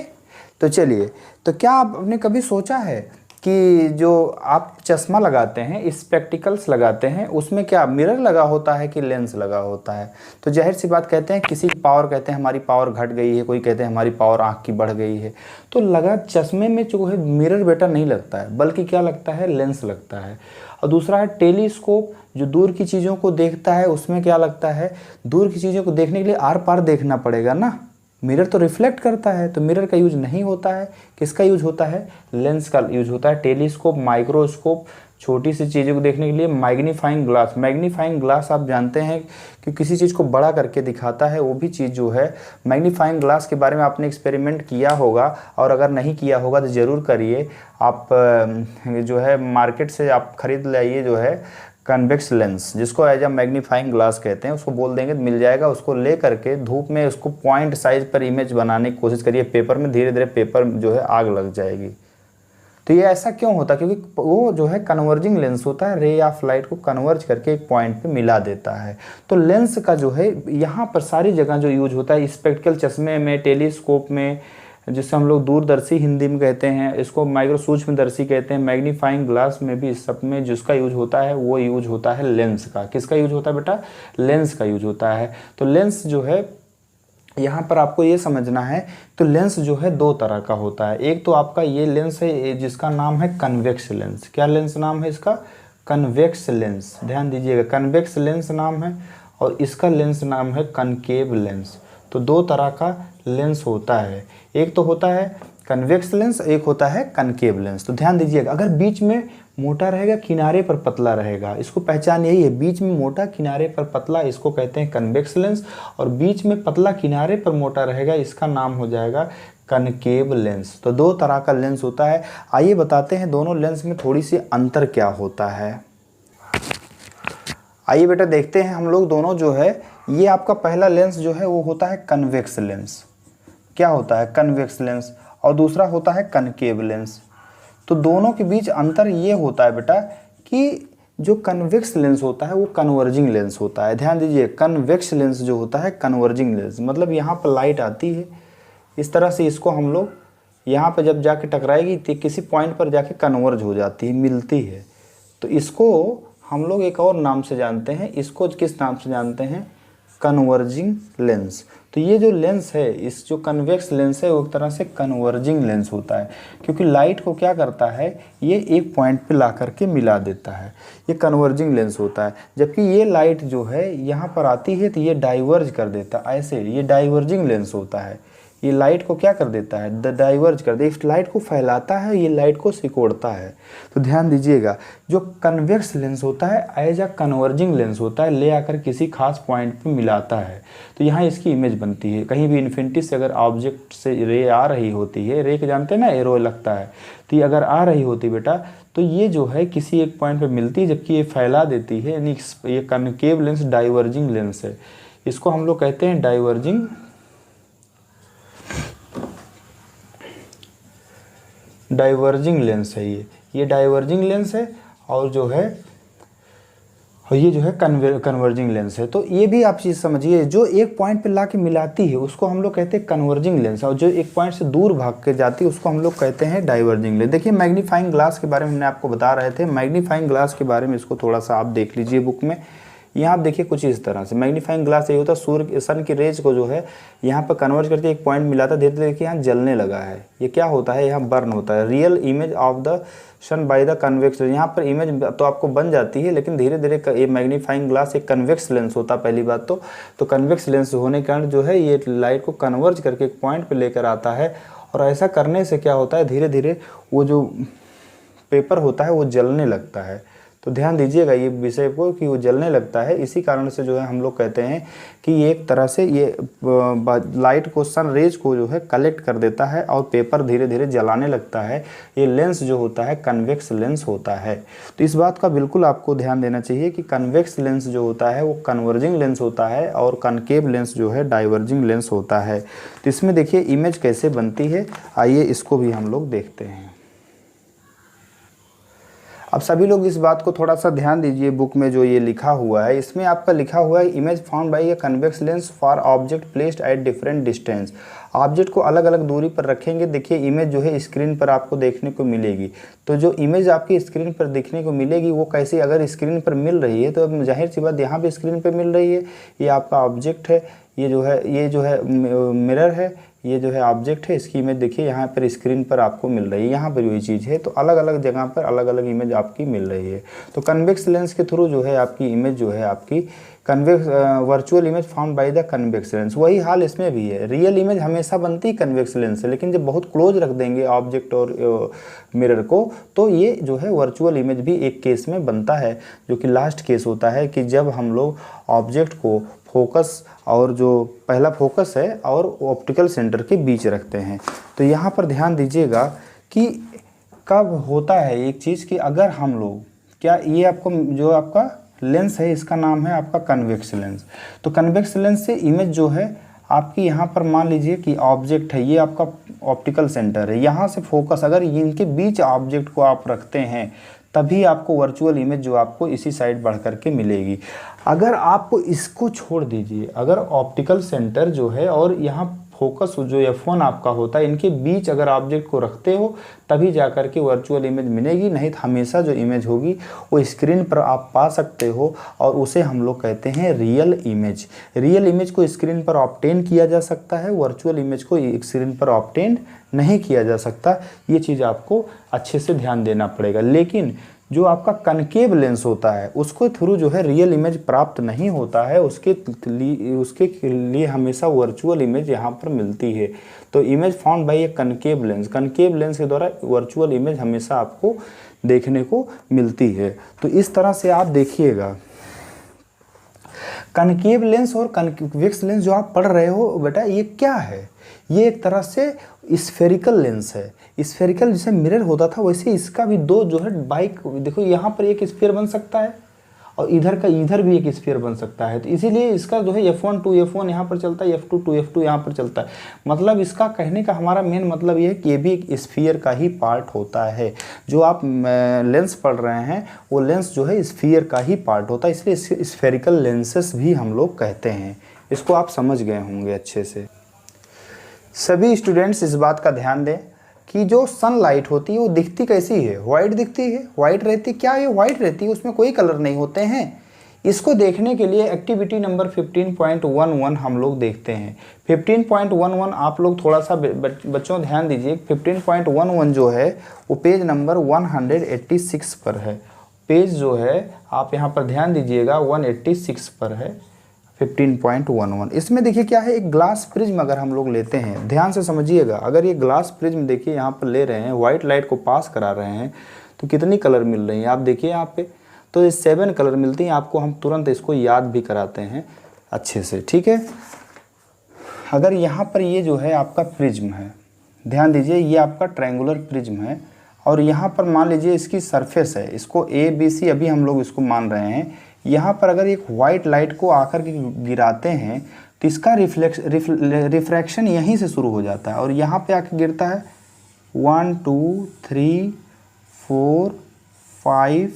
तो चलिए, तो क्या आपने कभी सोचा है कि जो आप चश्मा लगाते हैं, स्पेक्टिकल्स लगाते हैं, उसमें क्या मिरर लगा होता है कि लेंस लगा होता है? तो जाहिर सी बात, कहते हैं किसी की पावर, कहते हैं हमारी पावर घट गई है, कोई कहते हैं हमारी पावर आँख की बढ़ गई है। तो लगा चश्मे में जो है मिरर बेटा नहीं लगता है, बल्कि क्या लगता है, लेंस लगता है। और दूसरा है टेलीस्कोप, जो दूर की चीज़ों को देखता है, उसमें क्या लगता है, दूर की चीज़ों को देखने के लिए आर पार देखना पड़ेगा ना, मिरर तो रिफ्लेक्ट करता है, तो मिरर का यूज नहीं होता है। किसका यूज होता है, लेंस का यूज होता है। टेलीस्कोप, माइक्रोस्कोप, छोटी सी चीज़ों को देखने के लिए मैग्नीफाइंग ग्लास। मैग्नीफाइंग ग्लास आप जानते हैं कि किसी चीज़ को बड़ा करके दिखाता है, वो भी चीज़ जो है मैग्नीफाइंग ग्लास के बारे में आपने एक्सपेरिमेंट किया होगा, और अगर नहीं किया होगा तो ज़रूर करिए। आप जो है मार्केट से आप खरीद लाइए जो है कन्वेक्स लेंस, जिसको एज अ मैग्नीफाइंग ग्लास कहते हैं, उसको बोल देंगे तो मिल जाएगा। उसको ले करके धूप में उसको पॉइंट साइज पर इमेज बनाने की कोशिश करिए पेपर में, धीरे धीरे पेपर जो है आग लग जाएगी। तो ये ऐसा क्यों होता है, क्योंकि वो जो है कन्वर्जिंग लेंस होता है, रे ऑफ लाइट को कन्वर्ज करके एक पॉइंट पे मिला देता है। तो लेंस का जो है यहाँ पर सारी जगह जो यूज होता है, स्पेक्टिकल चश्मे में, टेलीस्कोप में, जिससे हम लोग दूरदर्शी हिंदी में कहते हैं, इसको माइक्रो सूक्ष्मदर्शी कहते हैं, मैग्नीफाइंग ग्लास में भी, इस सब में जिसका यूज होता है वो यूज होता है लेंस का। किसका यूज होता है बेटा, लेंस का यूज होता है। तो लेंस जो है यहाँ पर आपको ये समझना है, तो लेंस जो है दो तरह का होता है। एक तो आपका ये लेंस है जिसका नाम है कन्वेक्स लेंस। क्या लेंस नाम है इसका, कन्वेक्स लेंस। ध्यान दीजिएगा, कन्वेक्स लेंस नाम है, और इसका लेंस नाम है कनकेव लेंस। तो दो तरह का लेंस होता है, एक तो होता है कन्वेक्स लेंस, एक होता है कनकेव लेंस। तो ध्यान दीजिएगा, अगर बीच में मोटा रहेगा, किनारे पर पतला रहेगा, इसको पहचान यही है, बीच में मोटा किनारे पर पतला, इसको कहते हैं कन्वेक्स लेंस। और बीच में पतला किनारे पर मोटा रहेगा, इसका नाम हो जाएगा कनकेव लेंस। तो दो तरह का लेंस होता है। आइए बताते हैं दोनों लेंस में थोड़ी सी अंतर क्या होता है। आइए बेटा देखते हैं हम लोग दोनों जो है, ये आपका पहला लेंस जो है वो होता है कन्वेक्स लेंस। क्या होता है, कन्वेक्स लेंस, और दूसरा होता है कनकेव लेंस। तो दोनों के बीच अंतर ये होता है बेटा कि जो कन्वेक्स लेंस होता है वो कन्वर्जिंग लेंस होता है। ध्यान दीजिए, कन्वेक्स लेंस जो होता है कन्वर्जिंग लेंस, मतलब यहाँ पर लाइट आती है इस तरह से, इसको हम लोग यहाँ पर जब जाके टकराएगी तो किसी पॉइंट पर जाके कन्वर्ज हो जाती है, मिलती है। तो इसको हम लोग एक और नाम से जानते हैं, इसको किस नाम से जानते हैं, कन्वर्जिंग लेंस। तो ये जो लेंस है, इस जो कन्वेक्स लेंस है वो एक तरह से कन्वर्जिंग लेंस होता है, क्योंकि लाइट को क्या करता है, ये एक पॉइंट पे ला करके मिला देता है, ये कन्वर्जिंग लेंस होता है। जबकि ये लाइट जो है यहाँ पर आती है तो ये डाइवर्ज कर देता है, ऐसे ये डाइवर्जिंग लेंस होता है। ये लाइट को क्या कर देता है, डाइवर्ज कर दे, इस लाइट को फैलाता है, ये लाइट को सिकोड़ता है। तो ध्यान दीजिएगा, जो कन्वेक्स लेंस होता है एज अ कन्वर्जिंग लेंस होता है, ले आकर किसी खास पॉइंट पे मिलाता है, तो यहाँ इसकी इमेज बनती है। कहीं भी इन्फिनिटी से अगर ऑब्जेक्ट से रे आ रही होती है, रे के जानते हैं ना, एरो लगता है, तो ये अगर आ रही होती बेटा, तो ये जो है किसी एक पॉइंट पे मिलती है, जबकि ये फैला देती है, यानी ये कनकेव लेंस डाइवर्जिंग लेंस है। इसको हम लोग कहते हैं डाइवर्जिंग लेंस है। ये डाइवर्जिंग लेंस है, और जो है ये जो है कन्वर्जिंग लेंस है। तो ये भी आप चीज़ समझिए, जो एक पॉइंट पे ला के मिलाती है उसको हम लोग कहते हैं कन्वर्जिंग लेंस, और जो एक पॉइंट से दूर भाग के जाती है उसको हम लोग कहते हैं डाइवर्जिंग लेंस। देखिए मैग्नीफाइंग ग्लास के बारे में हमने आपको बता रहे थे, मैग्नीफाइंग ग्लास के बारे में इसको थोड़ा सा आप देख लीजिए बुक में। यहाँ आप देखिए कुछ इस तरह से मैग्नीफाइंग ग्लास ये होता है, सूर्य सन की रेज को जो है यहाँ पर कन्वर्ट करके एक पॉइंट मिलाता है, धीरे धीरे देखिए यहाँ जलने लगा है, ये क्या होता है, यहाँ बर्न होता है। Real image of the sun by the convex, यहाँ पर इमेज तो आपको बन जाती है, लेकिन धीरे धीरे ये मैग्नीफाइंग ग्लास एक कन्वेक्स लेंस होता है पहली बात तो कन्वेक्स लेंस होने के कारण जो है ये लाइट को कन्वर्ज करके एक पॉइंट पे लेकर आता है, और ऐसा करने से क्या होता है, धीरे धीरे वो जो पेपर होता है वो जलने लगता है। तो ध्यान दीजिएगा ये विषय को कि वो जलने लगता है, इसी कारण से जो है हम लोग कहते हैं कि ये एक तरह से ये लाइट को, सन रेज को जो है कलेक्ट कर देता है और पेपर धीरे धीरे जलाने लगता है। ये लेंस जो होता है कन्वेक्स लेंस होता है। तो इस बात का बिल्कुल आपको ध्यान देना चाहिए कि कन्वेक्स लेंस जो होता है वो कन्वर्जिंग लेंस होता है, और कनकेव लेंस जो है डाइवर्जिंग लेंस होता है। तो इसमें देखिए इमेज कैसे बनती है, आइए इसको भी हम लोग देखते हैं। अब सभी लोग इस बात को थोड़ा सा ध्यान दीजिए, बुक में जो ये लिखा हुआ है इसमें आपका लिखा हुआ है image found bye a convex lens for object placed at different distance. Object को अलग अलग दूरी पर रखेंगे, देखिए इमेज जो है स्क्रीन पर आपको देखने को मिलेगी। तो जो इमेज आपकी स्क्रीन पर देखने को मिलेगी वो कैसी, अगर स्क्रीन पर मिल रही है तो अब जाहिर सी बात यहाँ पे स्क्रीन पर मिल रही है, ये आपका ऑब्जेक्ट है, ये जो है मिरर है, ये जो है ऑब्जेक्ट है, इसकी इमेज देखिए यहाँ पर स्क्रीन पर आपको मिल रही है, यहाँ पर वही चीज़ है। तो अलग अलग जगह पर अलग अलग इमेज आपकी मिल रही है। तो कन्वेक्स लेंस के थ्रू जो है आपकी इमेज जो है आपकी convex virtual image found by the convex lens. वही हाल इसमें भी है, रियल इमेज हमेशा बनती है कन्वेक्स लेंस से, लेकिन जब बहुत क्लोज रख देंगे ऑब्जेक्ट और मिरर को तो ये जो है वर्चुअल इमेज भी एक केस में बनता है, जो कि लास्ट केस होता है कि जब हम लोग ऑब्जेक्ट को फोकस, और जो पहला फोकस है और ऑप्टिकल सेंटर के बीच रखते हैं। तो यहाँ पर ध्यान दीजिएगा कि कब होता है एक चीज़ कि अगर हम लोग क्या, ये आपको जो आपका लेंस है इसका नाम है आपका कन्वेक्स लेंस। तो कन्वेक्स लेंस से इमेज जो है आपकी यहाँ पर मान लीजिए कि ऑब्जेक्ट है, ये आपका ऑप्टिकल सेंटर है, यहाँ से फोकस अगर इनके बीच ऑब्जेक्ट को आप रखते हैं तभी आपको वर्चुअल इमेज जो आपको इसी साइड बढ़ करके मिलेगी। अगर आपको इसको छोड़ दीजिए, अगर ऑप्टिकल सेंटर जो है और यहाँ फोकस जो F1 आपका होता है, इनके बीच अगर ऑब्जेक्ट को रखते हो तभी जाकर के वर्चुअल इमेज मिलेगी, नहीं तो हमेशा जो इमेज होगी वो स्क्रीन पर आप पा सकते हो, और उसे हम लोग कहते हैं रियल इमेज। रियल इमेज को स्क्रीन पर ऑब्टेन किया जा सकता है, वर्चुअल इमेज को स्क्रीन पर ऑब्टेन नहीं किया जा सकता। ये चीज़ आपको अच्छे से ध्यान देना पड़ेगा। लेकिन जो आपका कनकेव लेंस होता है उसको थ्रू जो है रियल इमेज प्राप्त नहीं होता है, उसके लिए हमेशा वर्चुअल इमेज यहाँ पर मिलती है। तो इमेज फाउंड बाय ए कनकेव लेंस, कनकेव लेंस के द्वारा वर्चुअल इमेज हमेशा आपको देखने को मिलती है। तो इस तरह से आप देखिएगा कनकेव लेंस और कन्वेक्स लेंस जो आप पढ़ रहे हो बेटा, ये क्या है, ये एक तरह से स्फेरिकल लेंस है। स्फेरिकल जैसे मिरर होता था वैसे इसका भी दो जो है बाइक, देखो यहाँ पर एक स्फीयर बन सकता है और इधर भी एक स्फीयर बन सकता है। तो इसीलिए इसका जो है F1 to F1 यहाँ पर चलता है, F2 to F2 यहाँ पर चलता है। मतलब इसका कहने का हमारा मेन मतलब ये है कि ये भी एक स्फीयर का ही पार्ट होता है। जो आप लेंस पढ़ रहे हैं वो लेंस जो है स्फीयर का ही पार्ट होता है, इसलिए स्फेरिकल लेंसेस भी हम लोग कहते हैं। इसको आप समझ गए होंगे अच्छे से। सभी स्टूडेंट्स इस बात का ध्यान दें कि जो सनलाइट होती है वो दिखती कैसी है, वाइट दिखती है, वाइट रहती, क्या ये वाइट रहती है, उसमें कोई कलर नहीं होते हैं। इसको देखने के लिए एक्टिविटी नंबर 15.11 हम लोग देखते हैं। 15.11 आप लोग थोड़ा सा बच्चों ध्यान दीजिए, 15.11 जो है वो पेज नंबर 186 पर है। पेज जो है आप यहाँ पर ध्यान दीजिएगा 186 पर है 15.11। इसमें देखिए क्या है, एक ग्लास प्रिज्म अगर हम लोग लेते हैं, ध्यान से समझिएगा, अगर ये ग्लास प्रिज्म देखिए यहाँ पर ले रहे हैं, व्हाइट लाइट को पास करा रहे हैं, तो कितनी कलर मिल रही है आप देखिए यहाँ पे, तो ये 7 कलर मिलती हैं आपको। हम तुरंत इसको याद भी कराते हैं अच्छे से, ठीक है। अगर यहाँ पर ये जो है आपका प्रिज्म है, ध्यान दीजिए ये आपका ट्रायंगुलर प्रिज्म है, और यहाँ पर मान लीजिए इसकी सरफेस है, इसको ABC अभी हम लोग इसको मान रहे हैं। यहाँ पर अगर एक वाइट लाइट को आकर के गिराते हैं तो इसका रिफ्रैक्शन यहीं से शुरू हो जाता है और यहाँ पे आकर गिरता है 1 2 3 4 5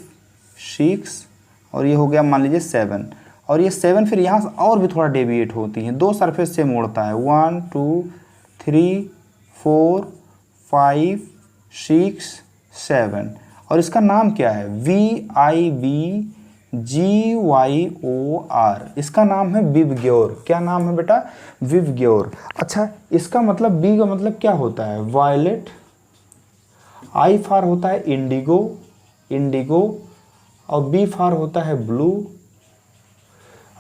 6 और ये हो गया मान लीजिए 7, और ये 7 फिर यहाँ से और भी थोड़ा डेविएट होती है, 2 सरफेस से मोड़ता है 1 2 3 4 5 6 7, और इसका नाम क्या है VIBGYOR, इसका नाम है विबग्योर। क्या नाम है बेटा? विबग्योर। अच्छा, इसका मतलब बी का मतलब क्या होता है? वायलेट। आई फार होता है इंडिगो, इंडिगो, और बी फार होता है ब्लू,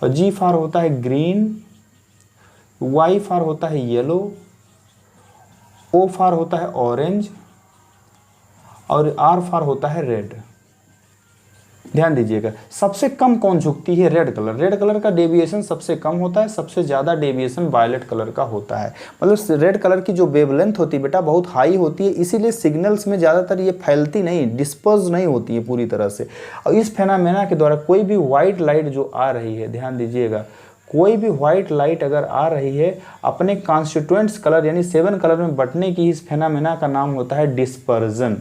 और जी फार होता है ग्रीन, वाई फार होता है येलो, ओ फार होता है ऑरेंज, और आर फार होता है रेड। ध्यान दीजिएगा, सबसे कम कौन झुकती है? Red colour. रेड कलर का डेविएशन सबसे कम होता है, सबसे ज़्यादा डेविएशन वायलेट कलर का होता है। मतलब रेड कलर की जो वेवलेंथ होती है बेटा बहुत हाई होती है, इसीलिए सिग्नल्स में ज़्यादातर ये फैलती नहीं, डिस्पर्स नहीं होती है पूरी तरह से। और इस फेनामेना के द्वारा कोई भी वाइट लाइट जो आ रही है, ध्यान दीजिएगा, कोई भी वाइट लाइट अगर आ रही है अपने कॉन्स्टिट्यूएंट्स कलर यानी 7 कलर में बंटने की इस फेनामेना का नाम होता है डिस्पर्जन।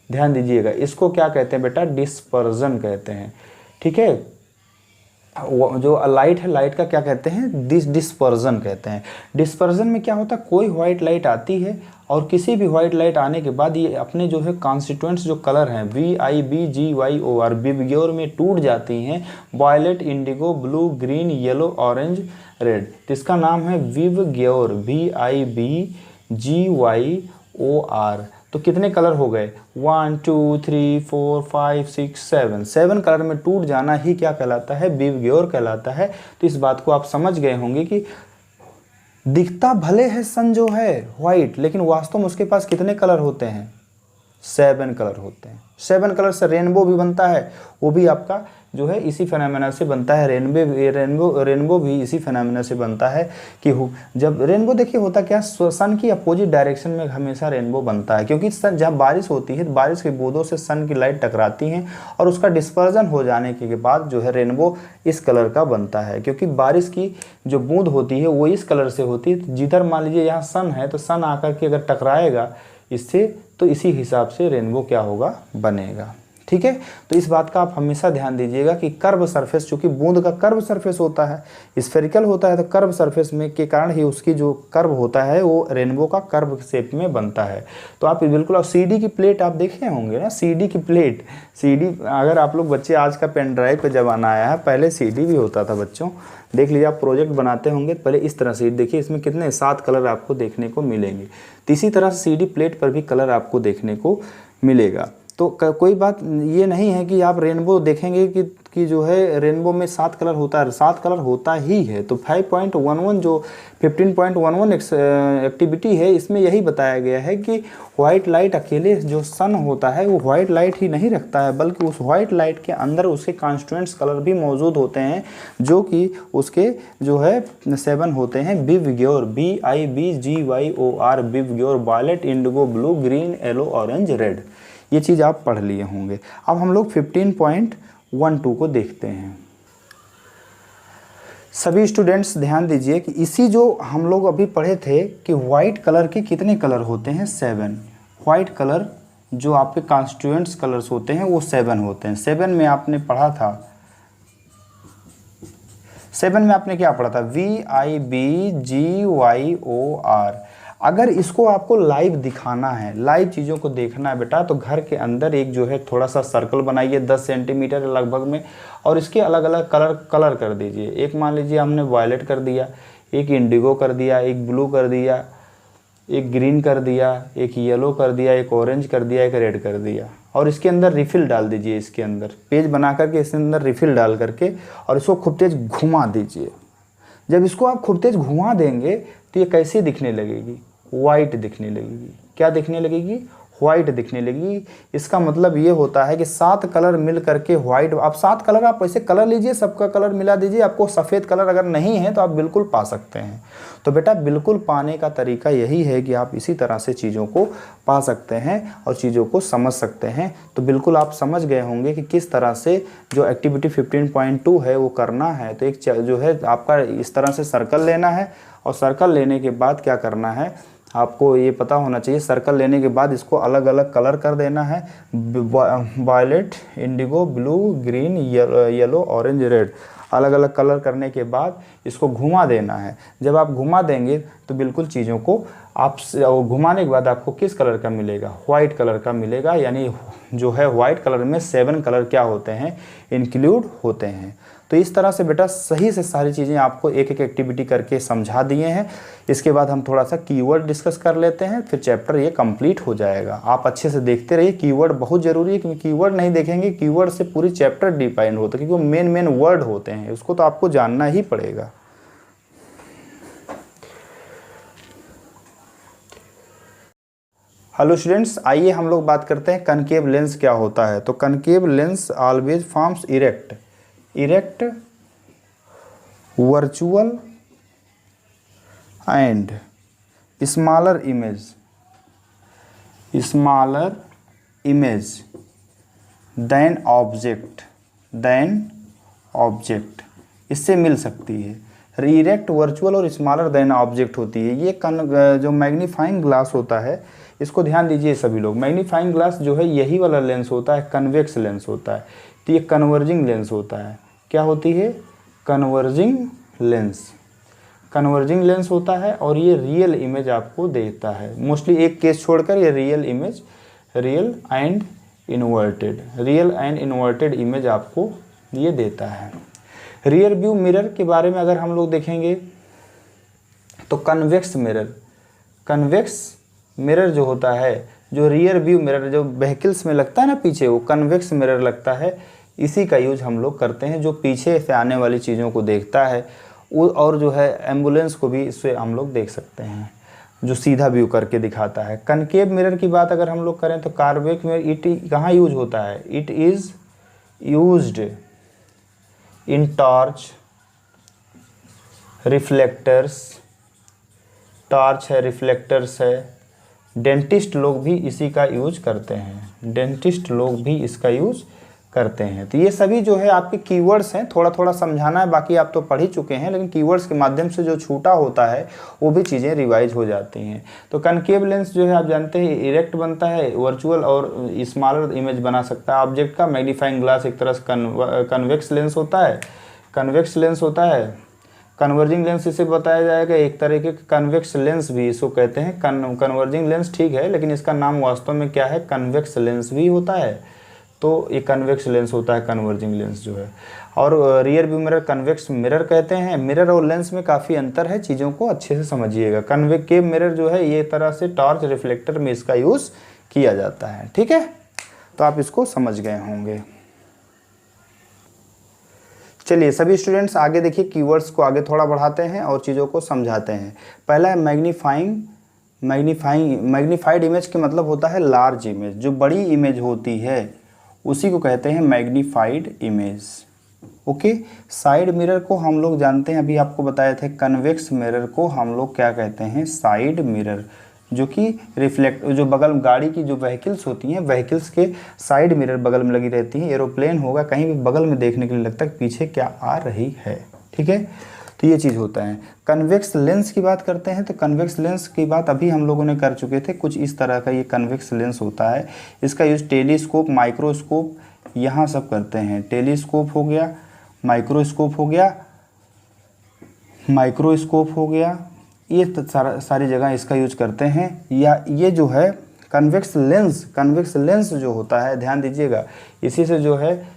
ध्यान दीजिएगा, इसको क्या कहते हैं बेटा? डिस्पर्जन कहते हैं, ठीक है। जो लाइट है, लाइट का क्या कहते हैं? डिस्पर्जन कहते हैं। डिस्पर्जन में क्या होता है, कोई व्हाइट लाइट आती है और किसी भी व्हाइट लाइट आने के बाद ये अपने जो है कॉन्स्टिट्यूएंट्स जो कलर हैं VIBGYOR विबग्योर में टूट जाती हैं, violet, indigo, blue, green, yellow, orange, red. इसका नाम है विबग्योर, VIBGYOR। तो कितने कलर हो गए? 1 2 3 4 5 6 7, 7 कलर में टूट जाना ही क्या कहलाता है? विबग्योर कहलाता है। तो इस बात को आप समझ गए होंगे कि दिखता भले है सन जो है वाइट, लेकिन वास्तव में उसके पास कितने कलर होते हैं? 7 कलर होते हैं। 7 कलर से रेनबो भी बनता है, वो भी आपका जो है इसी फेनामेना से बनता है। रेनबो भी इसी फेनामेना से बनता है कि जब रेनबो देखिए होता क्या, सन की अपोजिट डायरेक्शन में हमेशा रेनबो बनता है, क्योंकि जब बारिश होती है तो बारिश के बूंदों से सन की लाइट टकराती हैं और उसका डिस्पर्जन हो जाने के बाद जो है रेनबो इस कलर का बनता है, क्योंकि बारिश की जो बूंद होती है वो इस कलर से होती है। जिधर मान लीजिए यहाँ सन है तो सन आकर के अगर टकराएगा इससे, तो इसी हिसाब से रेनबो क्या होगा? बनेगा, ठीक है। तो इस बात का आप हमेशा ध्यान दीजिएगा कि कर्व सरफेस, चूंकि बूंद का कर्व सरफेस होता है, स्फेरिकल होता है, तो कर्व सरफेस में के कारण ही उसकी जो कर्व होता है वो रेनबो का कर्व शेप में बनता है। तो आप बिल्कुल, और CD की प्लेट आप देखे होंगे ना, CD की प्लेट, CD अगर आप लोग बच्चे, आज का पेन ड्राइव का ज़माना आया है, पहले CD भी होता था बच्चों। देख लीजिए, आप प्रोजेक्ट बनाते होंगे पहले इस तरह से, देखिए इसमें कितने 7 कलर आपको देखने को मिलेंगे। तो इसी तरह से CD प्लेट पर भी कलर आपको देखने को मिलेगा। तो कोई बात ये नहीं है कि आप रेनबो देखेंगे कि जो है रेनबो में 7 कलर होता है, 7 कलर होता ही है। तो 5.11 जो 15.11 एक्टिविटी है, इसमें यही बताया गया है कि वाइट लाइट अकेले जो सन होता है वो वाइट लाइट ही नहीं रखता है, बल्कि उस वाइट लाइट के अंदर उसके कॉन्स्टिट्यूएंट्स कलर भी मौजूद होते हैं, जो कि उसके जो है 7 होते हैं। VIBGYOR, VIBGYOR, VIBGYOR, violet, indigo, blue, green, yellow, orange, red. ये चीज़ आप पढ़ लिए होंगे। अब हम लोग 15.12 को देखते हैं। सभी स्टूडेंट्स ध्यान दीजिए कि इसी जो हम लोग अभी पढ़े थे कि वाइट कलर के कितने कलर होते हैं? 7। वाइट कलर जो आपके कॉन्स्टिट्यूएंट्स कलर्स होते हैं वो 7 होते हैं। 7 में आपने पढ़ा था, 7 में आपने क्या पढ़ा था? VIBGYOR। अगर इसको आपको लाइव दिखाना है, लाइव चीज़ों को देखना है बेटा, तो घर के अंदर एक जो है थोड़ा सा सर्कल बनाइए 10 सेंटीमीटर लगभग में, और इसके अलग अलग कलर कर दीजिए। एक मान लीजिए हमने वायलेट कर दिया, एक इंडिगो कर दिया, एक ब्लू कर दिया, एक ग्रीन कर दिया, एक येलो कर दिया, एक ऑरेंज कर दिया, एक रेड कर दिया, और इसके अंदर रिफिल डाल दीजिए। इसके अंदर पेज बना करके इसके अंदर रिफिल डाल करके और इसको खूब तेज घुमा दीजिए। जब इसको आप खूब तेज घुमा देंगे तो ये कैसी दिखने लगेगी? वाइट दिखने लगेगी। क्या दिखने लगेगी? वाइट दिखने लगेगी। इसका मतलब ये होता है कि 7 कलर मिल करके वाइट, आप 7 कलर आप ऐसे कलर लीजिए, सबका कलर मिला दीजिए, आपको सफ़ेद कलर अगर नहीं है तो आप बिल्कुल पा सकते हैं। तो बेटा बिल्कुल पाने का तरीका यही है कि आप इसी तरह से चीज़ों को पा सकते हैं और चीज़ों को समझ सकते हैं। तो बिल्कुल आप समझ गए होंगे कि किस तरह से जो एक्टिविटी 15.2 है वो करना है। तो एक जो है आपका इस तरह से सर्कल लेना है, और सर्कल लेने के बाद क्या करना है आपको ये पता होना चाहिए। सर्कल लेने के बाद इसको अलग अलग कलर कर देना है, violet, indigo, blue, green, yellow, orange, red. अलग अलग कलर करने के बाद इसको घुमा देना है। जब आप घुमा देंगे तो बिल्कुल चीज़ों को आप घुमाने के बाद आपको किस कलर का मिलेगा? वाइट कलर का मिलेगा। यानी जो है वाइट कलर में 7 कलर क्या होते हैं? इंक्लूड होते हैं। तो इस तरह से बेटा सही से सारी चीज़ें आपको एक एक एक्टिविटी करके समझा दिए हैं। इसके बाद हम थोड़ा सा कीवर्ड डिस्कस कर लेते हैं, फिर चैप्टर ये कंप्लीट हो जाएगा। आप अच्छे से देखते रहिए, कीवर्ड बहुत ज़रूरी है, क्योंकि कीवर्ड नहीं देखेंगे, कीवर्ड से पूरी चैप्टर डिपेंड होता है, क्योंकि वो मेन वर्ड होते हैं, उसको तो आपको जानना ही पड़ेगा। हेलो स्टूडेंट्स, आइए हम लोग बात करते हैं कनकेव लेंस क्या होता है। तो concave lens always forms erect virtual and smaller image than object इससे मिल सकती है। इरेक्ट, वर्चुअल और स्मॉलर देन ऑब्जेक्ट होती है। ये जो मैग्नीफाइंग ग्लास होता है, इसको ध्यान दीजिए सभी लोग। मैग्नीफाइंग ग्लास जो है यही वाला लेंस होता है, कन्वेक्स लेंस होता है। तो ये कन्वर्जिंग लेंस होता है। क्या होती है? कन्वर्जिंग लेंस होता है, और ये रियल इमेज आपको देता है। मोस्टली एक केस छोड़कर ये रियल एंड इन्वर्टेड इमेज आपको ये देता है। रियर व्यू मिरर के बारे में अगर हम लोग देखेंगे तो कन्वेक्स मिरर जो होता है, जो रियर व्यू मिरर जो व्हीकल्स में लगता है ना पीछे, वो कन्वेक्स मिरर लगता है। इसी का यूज हम लोग करते हैं, जो पीछे से आने वाली चीज़ों को देखता है। और जो है एम्बुलेंस को भी इससे हम लोग देख सकते हैं, जो सीधा व्यू करके दिखाता है। कनकेव मिरर की बात अगर हम लोग करें तो कॉन्वेक्स मिरर इट कहाँ यूज होता है? It is used in torch, reflectors, torch है, रिफ्लेक्टर्स है। डेंटिस्ट लोग भी इसी का यूज करते हैं। तो ये सभी जो है आपके कीवर्ड्स हैं, थोड़ा थोड़ा समझाना है, बाकी आप तो पढ़ ही चुके हैं, लेकिन कीवर्ड्स के माध्यम से जो छूटा होता है वो भी चीज़ें रिवाइज हो जाती हैं। तो कनकेव लेंस जो है आप जानते हैं इरेक्ट बनता है, वर्चुअल और स्मॉलर इमेज बना सकता है ऑब्जेक्ट का। मैग्नीफाइंग ग्लास एक तरह से कन्वेक्स लेंस होता है। कन्वर्जिंग लेंस इसे बताया जाएगा, एक तरीके के कन्वेक्स लेंस भी इसको कहते हैं। कन्वर्जिंग लेंस ठीक है, लेकिन इसका नाम वास्तव में क्या है? कन्वेक्स लेंस भी होता है। तो ये कन्वेक्स लेंस होता है कन्वर्जिंग लेंस जो है। और rear view mirror convex mirror कहते हैं। मिरर और लेंस में काफ़ी अंतर है, चीज़ों को अच्छे से समझिएगा। कन्वेक्टिव मिरर जो है ये तरह से टॉर्च, रिफ्लेक्टर में इसका यूज़ किया जाता है। ठीक है, तो आप इसको समझ गए होंगे। चलिए सभी स्टूडेंट्स आगे देखिए, कीवर्ड्स को आगे थोड़ा बढ़ाते हैं और चीज़ों को समझाते हैं। पहला है मैग्नीफाइड इमेज के मतलब होता है लार्ज इमेज। जो बड़ी इमेज होती है उसी को कहते हैं magnified image. Okay, side mirror को हम लोग जानते हैं, अभी आपको बताए थे। कन्वेक्स मिरर को हम लोग क्या कहते हैं? साइड मिरर, जो कि जो बगल गाड़ी की जो व्हीकल्स होती हैं, व्हीकल्स के साइड मिरर बगल में लगी रहती हैं। एरोप्लेन होगा, कहीं भी बगल में देखने के लिए लगता है पीछे क्या आ रही है। ठीक है, तो ये चीज़ होता है। कन्वेक्स लेंस की बात करते हैं तो कन्वेक्स लेंस की बात अभी हम लोगों ने कर चुके थे। कुछ इस तरह का ये कन्वेक्स लेंस होता है। इसका यूज टेलीस्कोप, माइक्रोस्कोप यहाँ सब करते हैं। टेलीस्कोप हो गया, माइक्रोस्कोप हो गया, ये सारी जगह इसका यूज करते हैं। या ये जो है कन्वेक्स लेंस जो होता है, ध्यान दीजिएगा, इसी से जो है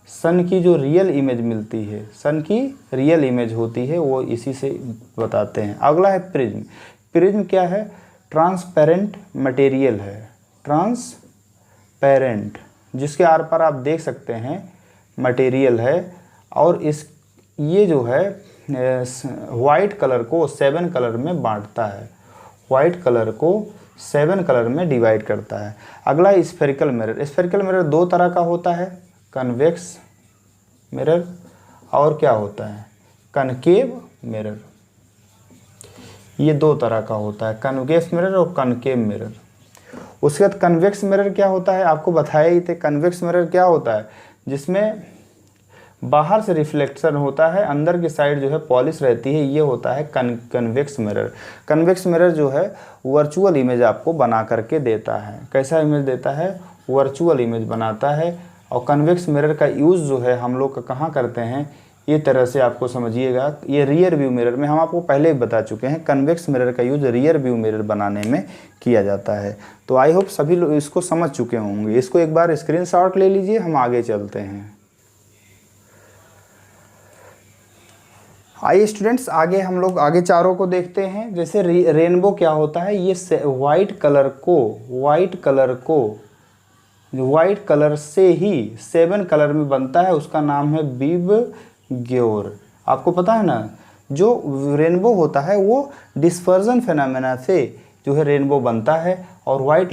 सन की जो रियल इमेज मिलती है, सन की रियल इमेज होती है, वो इसी से बताते हैं। अगला है प्रिज्म क्या है? ट्रांसपेरेंट मटेरियल है, ट्रांसपेरेंट, जिसके आर पार आप देख सकते हैं मटेरियल है। और ये जो है वाइट कलर को 7 कलर में बांटता है, वाइट कलर को 7 कलर में डिवाइड करता है। अगला है स्फेरिकल मिरर 2 तरह का होता है, कन्वेक्स मिरर और क्या होता है, कनकेव मिरर। ये 2 तरह का होता है, कन्वेक्स मिरर और कनकेव मिरर। उसके बाद कन्वेक्स मिरर क्या होता है, आपको बताया ही थे। कन्वेक्स मिरर क्या होता है? जिसमें बाहर से रिफ्लेक्शन होता है, अंदर की साइड जो है पॉलिश रहती है, ये होता है कन्वेक्स मिरर। कन्वेक्स मिरर जो है वर्चुअल इमेज आपको बना करके देता है। कैसा इमेज देता है? वर्चुअल इमेज बनाता है। और कन्वेक्स मिरर का यूज़ जो है हम लोग कहाँ करते हैं, ये तरह से आपको समझिएगा। ये रियर व्यू मिरर में हम आपको पहले ही बता चुके हैं, कन्वेक्स मिरर का यूज़ रियर व्यू मिरर बनाने में किया जाता है। तो आई होप सभी लोग इसको समझ चुके होंगे। इसको एक बार स्क्रीनशॉट ले लीजिए, हम आगे चलते हैं। आइए स्टूडेंट्स, आगे हम लोग आगे चारों को देखते हैं। जैसे रेनबो क्या होता है, ये वाइट कलर से ही 7 कलर में बनता है, उसका नाम है बिब ग्योर। आपको पता है ना, जो रेनबो होता है वो डिस्पर्जन फेनोमेना से जो है रेनबो बनता है और वाइट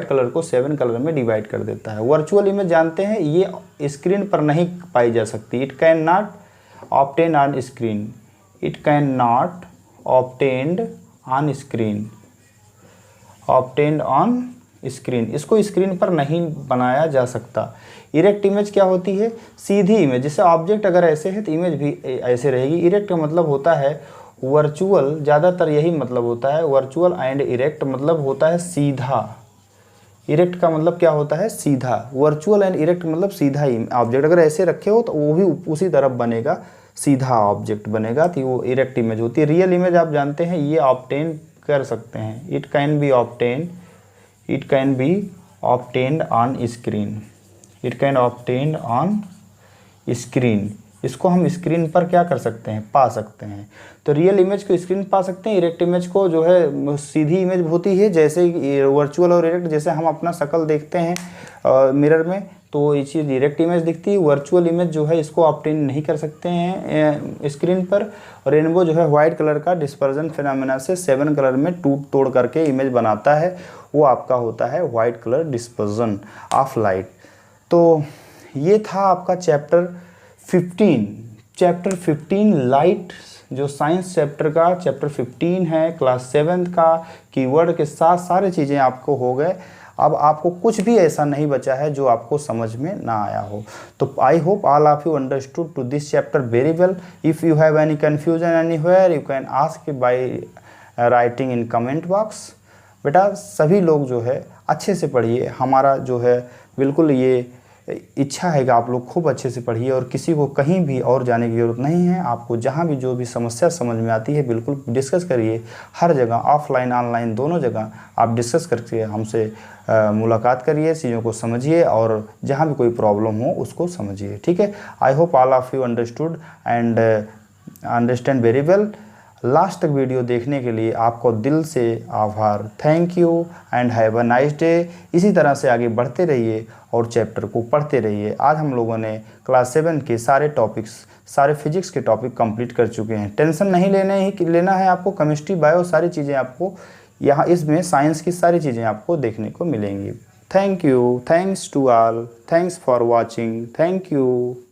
कलर को 7 कलर में डिवाइड कर देता है। वर्चुअल इमेज जानते हैं, ये स्क्रीन पर नहीं पाई जा सकती। It can not obtain on screen, it can not obtained on screen, obtained on screen, इसको स्क्रीन पर नहीं बनाया जा सकता। इरेक्ट इमेज क्या होती है? सीधी इमेज। जैसे ऑब्जेक्ट अगर ऐसे है तो इमेज भी ऐसे रहेगी। इरेक्ट का मतलब होता है वर्चुअल, ज़्यादातर यही मतलब होता है। वर्चुअल एंड इरेक्ट मतलब होता है सीधा। इरेक्ट का मतलब क्या होता है? सीधा। वर्चुअल एंड इरेक्ट मतलब सीधा ही ऑब्जेक्ट अगर ऐसे रखे हो तो वो भी उसी तरफ बनेगा, सीधा ऑब्जेक्ट बनेगा, तो वो इरेक्ट इमेज होती है। रियल इमेज आप जानते हैं, ये ऑब्टेन कर सकते हैं। It can be obtained on screen, it can obtained on screen. इसको हम स्क्रीन पर क्या कर सकते हैं? पा सकते हैं। तो रियल इमेज को स्क्रीन पा सकते हैं, इरेक्ट इमेज को जो है सीधी इमेज होती है। जैसे वर्चुअल और इरेक्ट, जैसे हम अपना शक्ल देखते हैं मिरर में तो ये चीज़ इरेक्ट इमेज दिखती है। वर्चुअल इमेज जो है इसको ऑब्टेन नहीं कर सकते हैं स्क्रीन पर। और रेनबो जो है वाइट कलर का डिस्पर्जन फिनोमेना से 7 कलर में टूट तोड़ करके इमेज बनाता है, वो आपका होता है white colour dispersion of light. तो ये था आपका चैप्टर 15 लाइट, जो साइंस चैप्टर का चैप्टर 15 है, क्लास 7 का। कीवर्ड के साथ सारी चीज़ें आपको हो गए। अब आपको कुछ भी ऐसा नहीं बचा है जो आपको समझ में ना आया हो। तो I hope all of you understood to this chapter very well. If you have any confusion anywhere you can ask by writing in comment box. बेटा सभी लोग जो है अच्छे से पढ़िए, हमारा जो है बिल्कुल ये इच्छा है कि आप लोग खूब अच्छे से पढ़िए और किसी को कहीं भी और जाने की ज़रूरत नहीं है। आपको जहाँ भी जो भी समस्या समझ में आती है बिल्कुल डिस्कस करिए, हर जगह ऑफलाइन ऑनलाइन दोनों जगह आप डिस्कस करके हमसे मुलाकात करिए, चीज़ों को समझिए और जहाँ भी कोई प्रॉब्लम हो उसको समझिए। ठीक है, आई hope all of you understood and understand very well. Last तक वीडियो देखने के लिए आपको दिल से आभार। Thank you and have a nice day. इसी तरह से आगे बढ़ते रहिए और चैप्टर को पढ़ते रहिए। आज हम लोगों ने क्लास 7 के सारे टॉपिक्स, सारे फिजिक्स के टॉपिक कंप्लीट कर चुके हैं। टेंशन नहीं लेना है आपको। केमिस्ट्री बायो सारी चीज़ें आपको यहाँ इसमें साइंस की सारी चीज़ें आपको देखने को मिलेंगी। Thank you, thanks to all, thanks for watching, thank you.